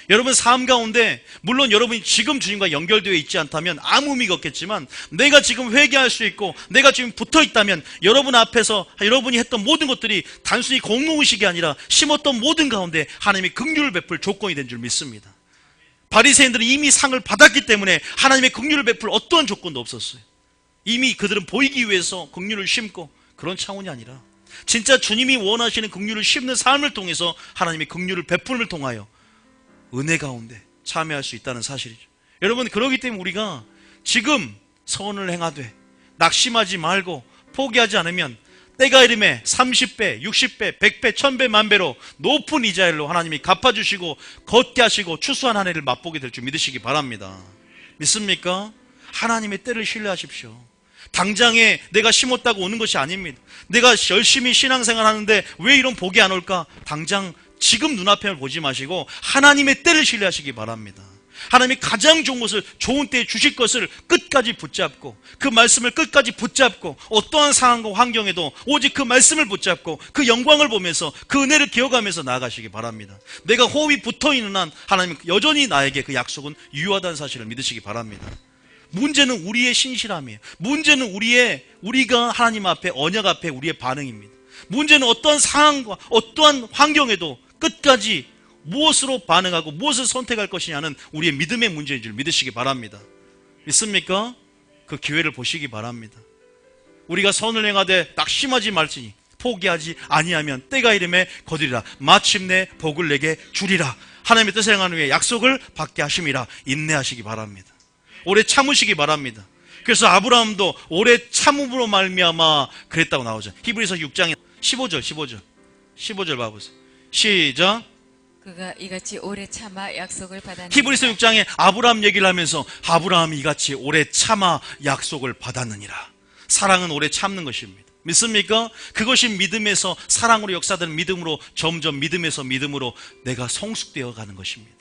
A: 여러분 삶 가운데 물론 여러분이 지금 주님과 연결되어 있지 않다면 아무 의미가 없겠지만, 내가 지금 회개할 수 있고 내가 지금 붙어 있다면 여러분 앞에서 여러분이 했던 모든 것들이 단순히 공로의식이 아니라 심었던 모든 가운데 하나님의 긍휼을 베풀 조건이 된 줄 믿습니다. 바리새인들은 이미 상을 받았기 때문에 하나님의 긍휼을 베풀 어떠한 조건도 없었어요. 이미 그들은 보이기 위해서 긍휼을 심고 그런 차원이 아니라 진짜 주님이 원하시는 긍휼을 심는 삶을 통해서 하나님의 긍휼을 베풀음을 통하여 은혜 가운데 참여할 수 있다는 사실이죠. 여러분, 그렇기 때문에 우리가 지금 선을 행하되 낙심하지 말고 포기하지 않으면 때가 이름에 30배, 60배, 100배, 1000배, 만배로 높은 이자율로 하나님이 갚아주시고 걷게 하시고 추수한 한 해를 맛보게 될 줄 믿으시기 바랍니다. 믿습니까? 하나님의 때를 신뢰하십시오. 당장에 내가 심었다고 오는 것이 아닙니다. 내가 열심히 신앙생활 하는데 왜 이런 복이 안 올까? 당장 지금 눈앞을 보지 마시고 하나님의 때를 신뢰하시기 바랍니다. 하나님이 가장 좋은 것을 좋은 때에 주실 것을 끝까지 붙잡고 그 말씀을 끝까지 붙잡고 어떠한 상황과 환경에도 오직 그 말씀을 붙잡고 그 영광을 보면서 그 은혜를 기억하면서 나아가시기 바랍니다. 내가 호흡이 붙어있는 한 하나님은 여전히 나에게 그 약속은 유효하다는 사실을 믿으시기 바랍니다. 문제는 우리의 신실함이에요. 문제는 우리가 하나님 앞에 언약 앞에 우리의 반응입니다. 문제는 어떠한 상황과 어떠한 환경에도 끝까지 무엇으로 반응하고 무엇을 선택할 것이냐는 우리의 믿음의 문제인 줄 믿으시기 바랍니다. 믿습니까? 그 기회를 보시기 바랍니다. 우리가 선을 행하되 낙심하지 말지니 포기하지 아니하면 때가 이름에 거두리라. 마침내 복을 내게 주리라. 하나님의 뜻을 행하는 후에 약속을 받게 하심이라. 인내하시기 바랍니다. 오래 참으시기 바랍니다. 그래서 아브라함도 오래 참음으로 말미암아 그랬다고 나오죠. 히브리서 6장에 15절 봐보세요. 시작.
B: 그가 이같이 오래 참아 약속을 받았느니라.
A: 히브리서 6장에 아브라함 얘기를 하면서 아브라함이 이같이 오래 참아 약속을 받았느니라. 사랑은 오래 참는 것입니다. 믿습니까? 그것이 믿음에서 사랑으로 역사되는 믿음으로 점점 믿음에서 믿음으로 내가 성숙되어 가는 것입니다.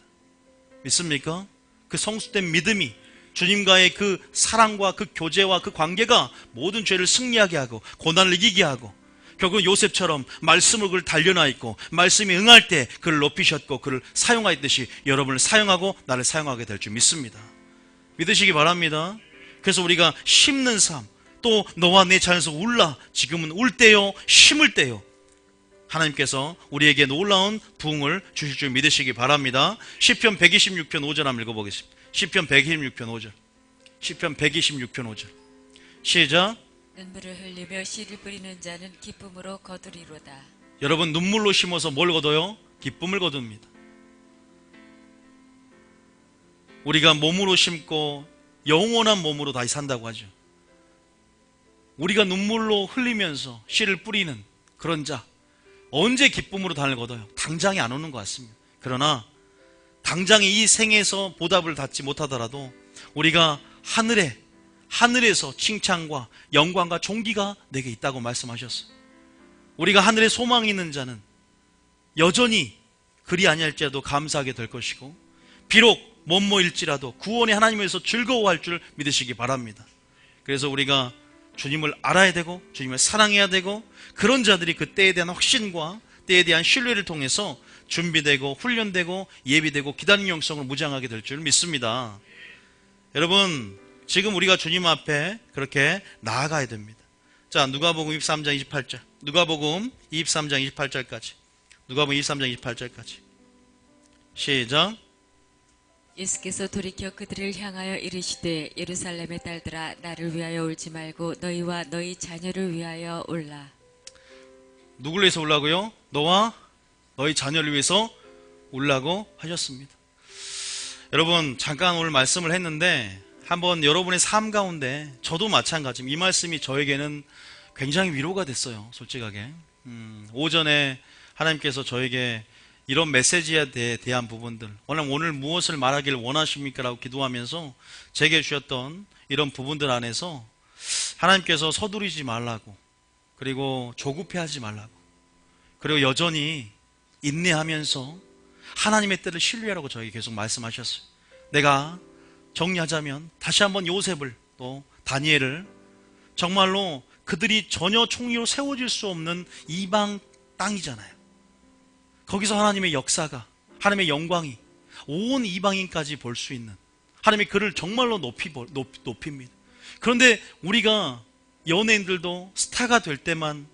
A: 믿습니까? 그 성숙된 믿음이 주님과의 그 사랑과 그 교제와 그 관계가 모든 죄를 승리하게 하고 고난을 이기게 하고 결국 요셉처럼 말씀을 그를 단련하 있고 말씀이 응할 때 그를 높이셨고 그를 사용하였듯이 여러분을 사용하고 나를 사용하게 될 줄 믿습니다. 믿으시기 바랍니다. 그래서 우리가 심는 삶, 또 너와 내 자녀에서 울라. 지금은 울 때요, 심을 때요. 하나님께서 우리에게 놀라운 부흥을 주실 줄 믿으시기 바랍니다. 시편 126편 5절 한번 읽어보겠습니다. 시편 126편 5절. 시편 126편 5절. 시작.
B: 눈물을 흘리며 씨를 뿌리는 자는 기쁨으로 거두리로다.
A: 여러분, 눈물로 심어서 뭘 거둬요? 기쁨을 거둡니다. 우리가 몸으로 심고 영원한 몸으로 다시 산다고 하죠. 우리가 눈물로 흘리면서 씨를 뿌리는 그런 자, 언제 기쁨으로 단을 거둬요? 당장에 안 오는 것 같습니다. 그러나 당장에 이 생에서 보답을 받지 못하더라도 우리가 하늘에서 칭찬과 영광과 존귀가 내게 있다고 말씀하셨어요. 우리가 하늘에 소망이 있는 자는 여전히 그리 아니할지라도 감사하게 될 것이고 비록 못모일지라도 구원의 하나님에서 즐거워할 줄 믿으시기 바랍니다. 그래서 우리가 주님을 알아야 되고 주님을 사랑해야 되고 그런 자들이 그 때에 대한 확신과 때에 대한 신뢰를 통해서 준비되고 훈련되고 예비되고 기다리는 영성을 무장하게 될 줄 믿습니다. 여러분, 지금 우리가 주님 앞에 그렇게 나아가야 됩니다. 자, 누가복음 23장 28절. 누가복음 23장 28절까지. 누가복음 23장 28절까지. 시작.
B: 예수께서 돌이켜 그들을 향하여 이르시되 예루살렘의 딸들아 나를 위하여 울지 말고 너희와 너희 자녀를 위하여 울라.
A: 누구를 위해서 울라고요? 너와 너희 자녀를 위해서 울라고 하셨습니다. 여러분, 잠깐 오늘 말씀을 했는데 한번 여러분의 삶 가운데 저도 마찬가지입니다. 이 말씀이 저에게는 굉장히 위로가 됐어요. 솔직하게. 오전에 하나님께서 저에게 이런 메시지에 대한 부분들, 오늘 무엇을 말하기를 원하십니까? 라고 기도하면서 제게 주셨던 이런 부분들 안에서 하나님께서 서두르지 말라고, 그리고 조급해하지 말라고, 그리고 여전히 인내하면서 하나님의 때를 신뢰하라고 저에게 계속 말씀하셨어요. 내가 정리하자면 다시 한번 요셉을, 또 다니엘을, 정말로 그들이 전혀 총리로 세워질 수 없는 이방 땅이잖아요. 거기서 하나님의 역사가, 하나님의 영광이 온 이방인까지 볼 수 있는, 하나님이 그를 정말로 높입니다. 그런데 우리가 연예인들도 스타가 될 때만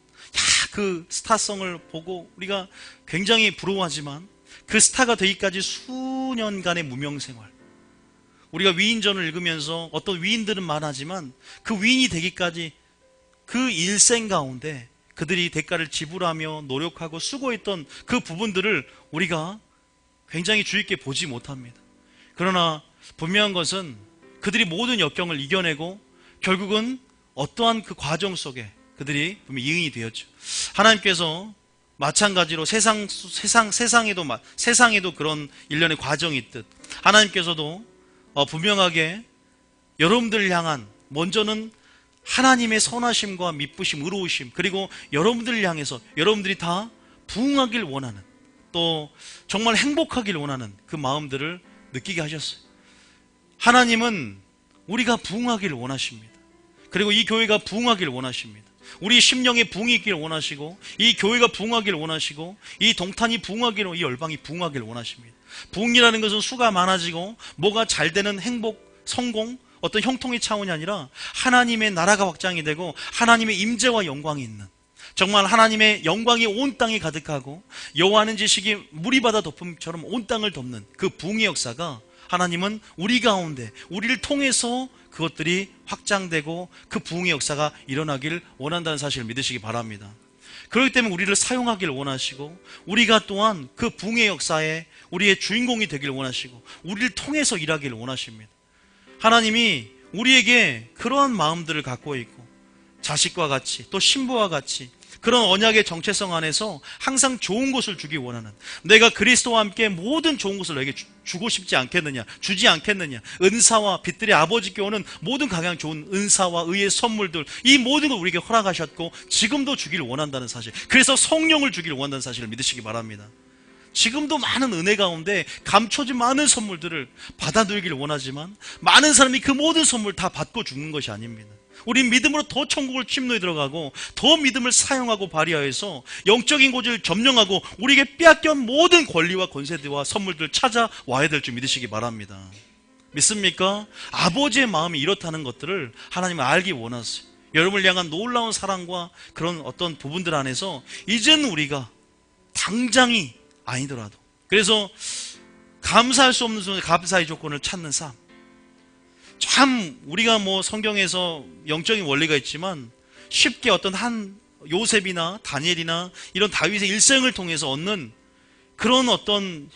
A: 그 스타성을 보고 우리가 굉장히 부러워하지만, 그 스타가 되기까지 수년간의 무명생활, 우리가 위인전을 읽으면서 어떤 위인들은 말하지만 그 위인이 되기까지 그 일생 가운데 그들이 대가를 지불하며 노력하고 수고했던 그 부분들을 우리가 굉장히 주의 깊게 보지 못합니다. 그러나 분명한 것은 그들이 모든 역경을 이겨내고 결국은 어떠한 그 과정 속에 그들이 분명히 이응이 되었죠. 하나님께서 마찬가지로 세상에도 그런 일련의 과정이 있듯 하나님께서도 분명하게 여러분들을 향한, 먼저는 하나님의 선하심과 미쁘심, 의로우심, 그리고 여러분들을 향해서 여러분들이 다 부응하길 원하는, 또 정말 행복하길 원하는 그 마음들을 느끼게 하셨어요. 하나님은 우리가 부응하길 원하십니다. 그리고 이 교회가 부응하길 원하십니다. 우리 심령에 부응이 있길 원하시고, 이 교회가 부응하길 원하시고, 이 동탄이 부응하길, 이 열방이 부응하길 원하십니다. 부응이라는 것은 수가 많아지고 뭐가 잘 되는 행복, 성공, 어떤 형통의 차원이 아니라 하나님의 나라가 확장이 되고 하나님의 임재와 영광이 있는, 정말 하나님의 영광이 온 땅에 가득하고 여호와는 지식이 물이 바다 덮음처럼 온 땅을 덮는 그 부흥의 역사가, 하나님은 우리 가운데 우리를 통해서 그것들이 확장되고 그 부흥의 역사가 일어나길 원한다는 사실을 믿으시기 바랍니다. 그렇기 때문에 우리를 사용하길 원하시고, 우리가 또한 그 부흥의 역사에 우리의 주인공이 되길 원하시고 우리를 통해서 일하길 원하십니다. 하나님이 우리에게 그러한 마음들을 갖고 있고, 자식과 같이 또 신부와 같이 그런 언약의 정체성 안에서 항상 좋은 것을 주기 원하는, 내가 그리스도와 함께 모든 좋은 것을 너에게 주고 싶지 않겠느냐, 주지 않겠느냐, 은사와 빛들의 아버지께 오는 모든 가장 좋은 은사와 의의 선물들, 이 모든 걸 우리에게 허락하셨고 지금도 주기를 원한다는 사실, 그래서 성령을 주기를 원한다는 사실을 믿으시기 바랍니다. 지금도 많은 은혜 가운데 감춰진 많은 선물들을 받아들이기를 원하지만, 많은 사람이 그 모든 선물 다 받고 죽는 것이 아닙니다. 우린 믿음으로 더 천국을 침노에 들어가고 더 믿음을 사용하고 발휘하여서 영적인 곳을 점령하고 우리에게 빼앗겨온 모든 권리와 권세들과 선물들을 찾아와야 될 줄 믿으시기 바랍니다. 믿습니까? 아버지의 마음이 이렇다는 것들을 하나님은 알기 원하세요. 여러분을 향한 놀라운 사랑과 그런 어떤 부분들 안에서 이제는 우리가 당장이 아니더라도, 그래서 감사할 수 없는 순간 감사의 조건을 찾는 삶. 참 우리가 성경에서 영적인 원리가 있지만 쉽게 어떤 한 요셉이나 다니엘이나 이런 다윗의 일생을 통해서 얻는 그런 어떤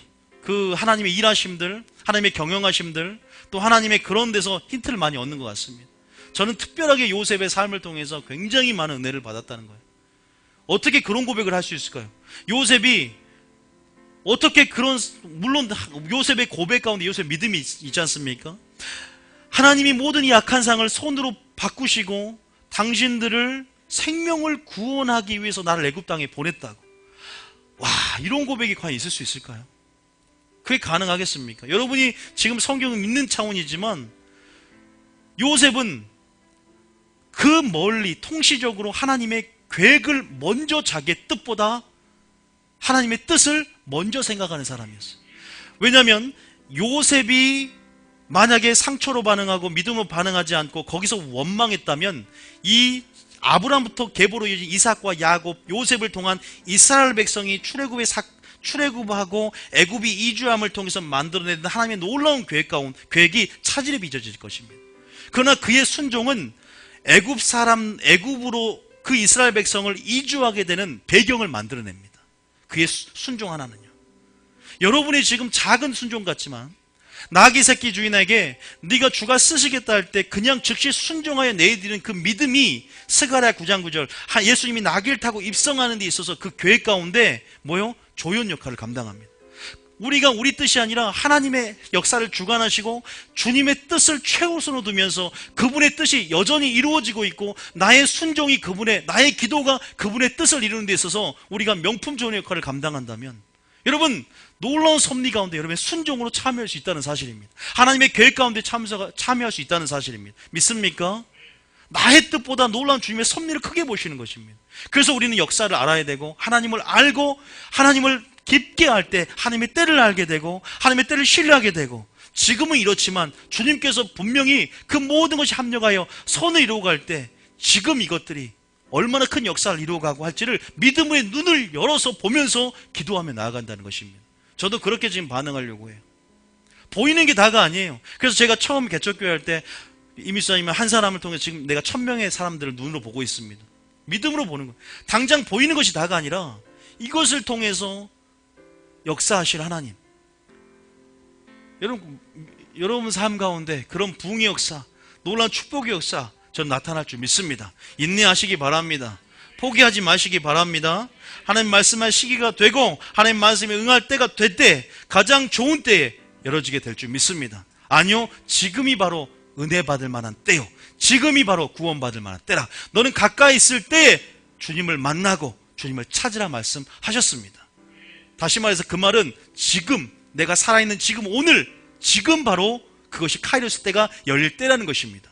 A: 그 하나님의 일하심들, 하나님의 경영하심들, 또 하나님의 그런 데서 힌트를 많이 얻는 것 같습니다. 저는 특별하게 요셉의 삶을 통해서 굉장히 많은 은혜를 받았다는 거예요. 어떻게 그런 고백을 할 수 있을까요? 요셉이 어떻게 그런, 물론 요셉의 고백 가운데 요셉의 믿음이 있지 않습니까? 하나님이 모든 이 악한 상을 손으로 바꾸시고 당신들을 생명을 구원하기 위해서 나를 애굽 땅에 보냈다고. 와, 이런 고백이 과연 있을 수 있을까요? 그게 가능하겠습니까? 여러분이 지금 성경을 믿는 차원이지만 요셉은 그 멀리 통시적으로 하나님의 계획을 먼저 자기의 뜻보다 하나님의 뜻을 먼저 생각하는 사람이었어요. 왜냐하면 요셉이 만약에 상처로 반응하고 믿음으로 반응하지 않고 거기서 원망했다면 이 아브라함부터 계보로 이어진 이삭과 야곱, 요셉을 통한 이스라엘 백성이 출애굽하고 애굽이 이주함을 통해서 만들어낸 하나님의 놀라운 계획이 차질에 빚어질 것입니다. 그러나 그의 순종은 애굽으로 그 이스라엘 백성을 이주하게 되는 배경을 만들어냅니다. 그의 순종 하나는요. 여러분이 지금 작은 순종 같지만 나귀 새끼 주인에게 네가 주가 쓰시겠다 할 때 그냥 즉시 순종하여 내드리는 그 믿음이 스가랴 9장 9절 예수님이 나귀를 타고 입성하는 데 있어서 그 계획 가운데 뭐요? 조연 역할을 감당합니다. 우리가 우리 뜻이 아니라 하나님의 역사를 주관하시고 주님의 뜻을 최우선으로 두면서 그분의 뜻이 여전히 이루어지고 있고 나의 순종이 나의 기도가 그분의 뜻을 이루는 데 있어서 우리가 명품 조연 역할을 감당한다면 여러분 놀라운 섭리 가운데 여러분의 순종으로 참여할 수 있다는 사실입니다. 하나님의 계획 가운데 참여할 수 있다는 사실입니다. 믿습니까? 나의 뜻보다 놀라운 주님의 섭리를 크게 보시는 것입니다. 그래서 우리는 역사를 알아야 되고 하나님을 알고 하나님을 깊게 알 때 하나님의 때를 알게 되고 하나님의 때를 신뢰하게 되고 지금은 이렇지만 주님께서 분명히 그 모든 것이 합력하여 선을 이루어 갈 때 지금 이것들이 얼마나 큰 역사를 이루어가고 할지를 믿음의 눈을 열어서 보면서 기도하며 나아간다는 것입니다. 저도 그렇게 지금 반응하려고 해요. 보이는 게 다가 아니에요. 그래서 제가 처음 개척교회 할 때 이미사님은 한 사람을 통해 지금 내가 1000명의 사람들을 눈으로 보고 있습니다. 믿음으로 보는 거예요. 당장 보이는 것이 다가 아니라 이것을 통해서 역사하실 하나님. 여러분 삶 가운데 그런 부흥의 역사, 놀라운 축복의 역사 전 나타날 줄 믿습니다. 인내하시기 바랍니다. 포기하지 마시기 바랍니다. 하나님 말씀할 시기가 되고 하나님 말씀에 응할 때가 될 때 가장 좋은 때에 열어지게 될 줄 믿습니다. 아니요, 지금이 바로 은혜 받을 만한 때요. 지금이 바로 구원받을 만한 때라. 너는 가까이 있을 때에 주님을 만나고 주님을 찾으라 말씀하셨습니다. 다시 말해서 그 말은 지금 내가 살아있는 지금 오늘 지금 바로 그것이 카이로스 때가 열릴 때라는 것입니다.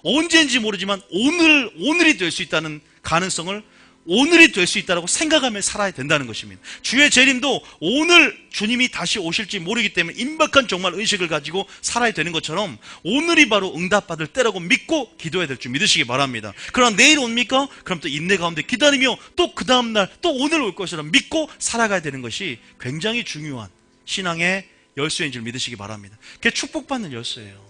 A: 언제인지 모르지만 오늘이 될 수 있다는 가능성을 오늘이 될 수 있다고 생각하며 살아야 된다는 것입니다. 주의 재림도 오늘 주님이 다시 오실지 모르기 때문에 임박한 정말 의식을 가지고 살아야 되는 것처럼 오늘이 바로 응답받을 때라고 믿고 기도해야 될 줄 믿으시기 바랍니다. 그러나 내일 옵니까? 그럼 또 인내 가운데 기다리며 또 그 다음날 또 오늘 올 것이라 믿고 살아가야 되는 것이 굉장히 중요한 신앙의 열쇠인 줄 믿으시기 바랍니다. 그게 축복받는 열쇠예요.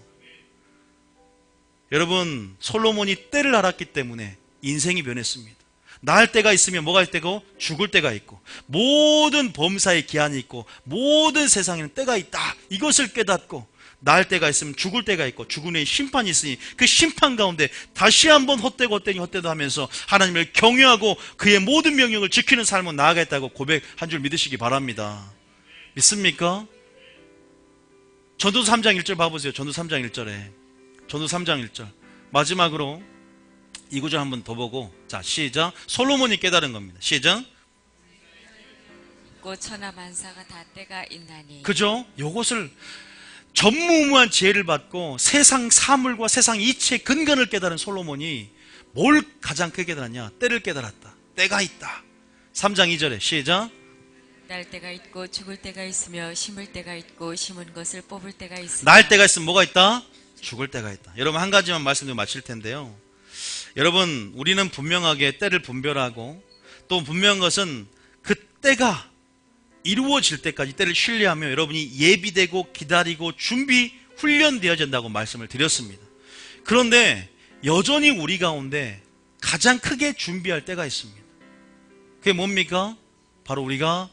A: 여러분, 솔로몬이 때를 알았기 때문에 인생이 변했습니다. 나을 때가 있으면 뭐가 있고 죽을 때가 있고 모든 범사에 기한이 있고 모든 세상에는 때가 있다. 이것을 깨닫고 나을 때가 있으면 죽을 때가 있고 죽은 후에 심판이 있으니 그 심판 가운데 다시 한번 헛되고 하면서 하나님을 경외하고 그의 모든 명령을 지키는 삶을 나아가겠다고 고백한 줄 믿으시기 바랍니다. 믿습니까? 전도서 3장 1절 봐보세요. 전도서 3장 1절에 전도서 3장 1절 마지막으로 이 구절 한번 더 보고 자 시작. 솔로몬이 깨달은 겁니다. 시작.
B: 곧 천하 만사가 다 때가 있나니.
A: 그죠? 요것을 전무후무한 지혜를 받고 세상 사물과 세상 이치의 근간을 깨달은 솔로몬이 뭘 가장 크게 깨달았냐? 때를 깨달았다. 때가 있다. 3장 2절에 시작.
B: 날 때가 있고 죽을 때가 있으며 심을 때가 있고 심은 것을 뽑을 때가 있으며.
A: 날 때가 있으면 뭐가 있다? 죽을 때가 있다. 여러분 한 가지만 말씀드리고 마칠 텐데요. 여러분 우리는 분명하게 때를 분별하고 또 분명한 것은 그 때가 이루어질 때까지 때를 신뢰하며 여러분이 예비되고 기다리고 준비 훈련되어야 된다고 말씀을 드렸습니다. 그런데 여전히 우리 가운데 가장 크게 준비할 때가 있습니다. 그게 뭡니까? 바로 우리가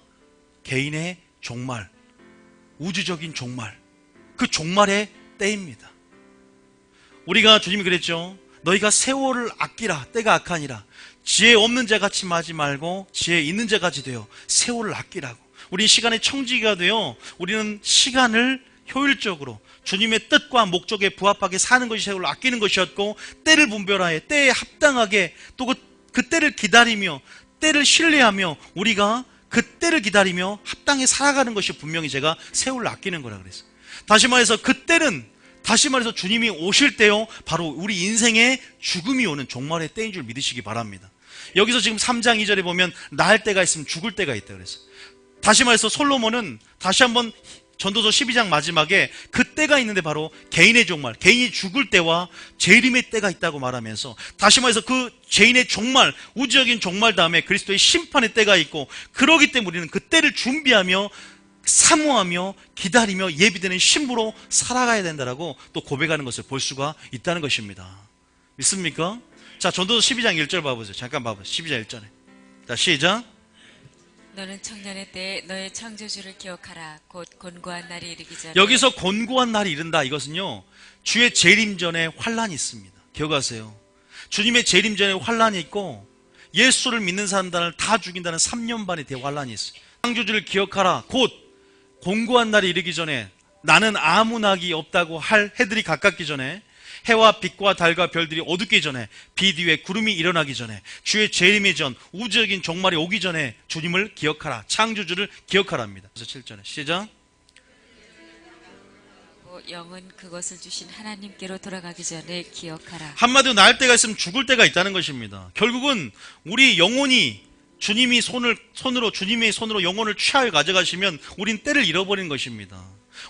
A: 개인의 종말, 우주적인 종말, 그 종말의 때입니다. 우리가 주님이 그랬죠. 너희가 세월을 아끼라. 때가 악하니라. 지혜 없는 자 같이 하지 말고 지혜 있는 자 같이 되어 세월을 아끼라고. 우리 시간의 청지기가 되어 우리는 시간을 효율적으로 주님의 뜻과 목적에 부합하게 사는 것이 세월을 아끼는 것이었고 때를 분별하여 때에 합당하게 또 그 때를 기다리며 때를 신뢰하며 우리가 그 때를 기다리며 합당히 살아가는 것이 분명히 제가 세월을 아끼는 거라 그랬어요. 다시 말해서 그 때는 다시 말해서 주님이 오실 때요 바로 우리 인생의 죽음이 오는 종말의 때인 줄 믿으시기 바랍니다. 여기서 지금 3장 2절에 보면 나을 때가 있으면 죽을 때가 있다 그랬어요. 다시 말해서 솔로몬은 다시 한번 전도서 12장 마지막에 그 때가 있는데 바로 개인의 종말, 개인이 죽을 때와 재림의 때가 있다고 말하면서 다시 말해서 그 죄인의 종말, 우주적인 종말 다음에 그리스도의 심판의 때가 있고 그러기 때문에 우리는 그 때를 준비하며 사모하며 기다리며 예비되는 신부로 살아가야 된다라고 또 고백하는 것을 볼 수가 있다는 것입니다. 믿습니까? 자, 전도서 12장 1절 봐보세요. 잠깐 봐보세요. 12장 1절에. 자, 시작.
B: 너는 청년의 때에 너의 창조주를 기억하라. 곧 곤고한 날이 이르기 전에.
A: 여기서 곤고한 날이 이른다. 이것은요, 주의 재림 전에 환란이 있습니다. 기억하세요. 주님의 재림 전에 환란이 있고 예수를 믿는 사람들을 다 죽인다는 3년 반의 대환란이 있어요. 창조주를 기억하라. 곧 곤고한 날이 이르기 전에, 나는 아무 낙이 없다고 할 해들이 가깝기 전에, 해와 빛과 달과 별들이 어둡기 전에, 빛 위에 구름이 일어나기 전에, 주의 재림의 전, 우주적인 종말이 오기 전에 주님을 기억하라. 창조주를 기억하라입니다. 그래서 7절에 시작.
B: 영은 그것을 주신 하나님께로 돌아가기 전에 기억하라.
A: 한마디로 날 때가 있으면 죽을 때가 있다는 것입니다. 결국은 우리 영혼이 주님이 손으로 주님의 손으로 영혼을 취하여 가져가시면 우린 때를 잃어버린 것입니다.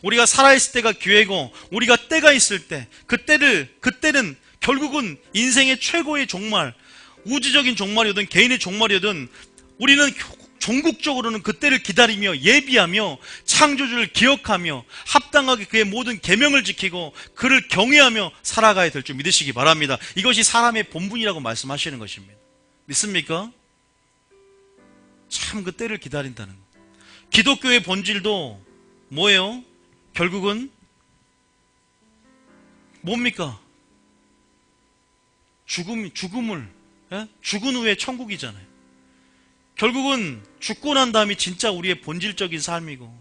A: 우리가 살아있을 때가 기회고, 우리가 때가 있을 때, 그때는 결국은 인생의 최고의 종말, 우주적인 종말이든 개인의 종말이든 우리는 종국적으로는 그때를 기다리며 예비하며 창조주를 기억하며 합당하게 그의 모든 계명을 지키고 그를 경외하며 살아가야 될 줄 믿으시기 바랍니다. 이것이 사람의 본분이라고 말씀하시는 것입니다. 믿습니까? 참 그 때를 기다린다는 것. 기독교의 본질도 뭐예요? 결국은 뭡니까? 죽음을, 죽은 후에 천국이잖아요. 결국은 죽고 난 다음이 진짜 우리의 본질적인 삶이고,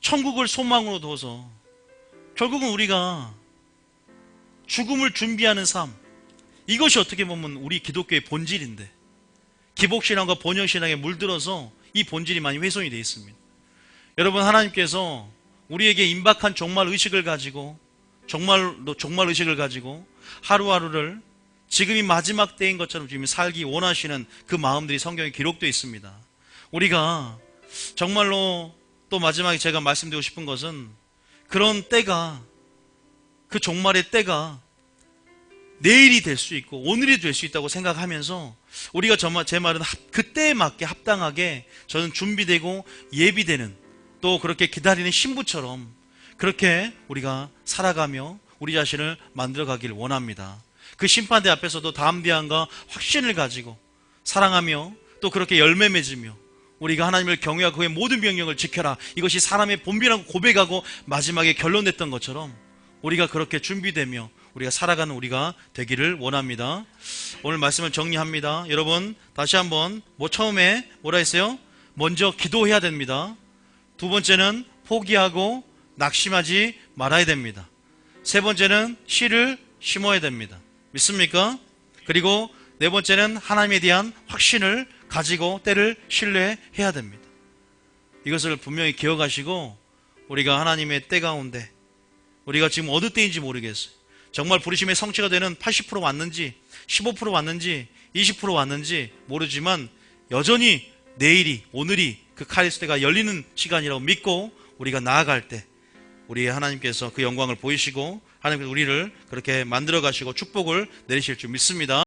A: 천국을 소망으로 둬서 결국은 우리가 죽음을 준비하는 삶, 이것이 어떻게 보면 우리 기독교의 본질인데, 기복신앙과 본영신앙에 물들어서 이 본질이 많이 훼손이 되어 있습니다. 여러분, 하나님께서 우리에게 임박한 종말 의식을 가지고, 종말 의식을 가지고 하루하루를 지금이 마지막 때인 것처럼 지금 살기 원하시는 그 마음들이 성경에 기록되어 있습니다. 우리가 정말로 또 마지막에 제가 말씀드리고 싶은 것은, 그런 때가, 그 종말의 때가 내일이 될 수 있고 오늘이 될 수 있다고 생각하면서 우리가 제 말은 그때에 맞게 합당하게 저는 준비되고 예비되는, 또 그렇게 기다리는 신부처럼 그렇게 우리가 살아가며 우리 자신을 만들어가길 원합니다. 그 심판대 앞에서도 담대함과 확신을 가지고 사랑하며 또 그렇게 열매 맺으며 우리가 하나님을 경외하고 그의 모든 명령을 지켜라, 이것이 사람의 본분이라고 고백하고 마지막에 결론냈던 것처럼 우리가 그렇게 준비되며 우리가 살아가는 우리가 되기를 원합니다. 오늘 말씀을 정리합니다. 여러분, 다시 한번 처음에 뭐라 했어요? 먼저 기도해야 됩니다. 두 번째는 포기하고 낙심하지 말아야 됩니다. 세 번째는 씨를 심어야 됩니다. 믿습니까? 그리고 네 번째는 하나님에 대한 확신을 가지고 때를 신뢰해야 됩니다. 이것을 분명히 기억하시고, 우리가 하나님의 때 가운데 우리가 지금 어느 때인지 모르겠어요. 정말 부르심의 성취가 되는 80% 왔는지 15% 왔는지 20% 왔는지 모르지만 여전히 내일이, 오늘이 그 카리스 때가 열리는 시간이라고 믿고 우리가 나아갈 때 우리 하나님께서 그 영광을 보이시고 하나님께서 우리를 그렇게 만들어 가시고 축복을 내리실 줄 믿습니다.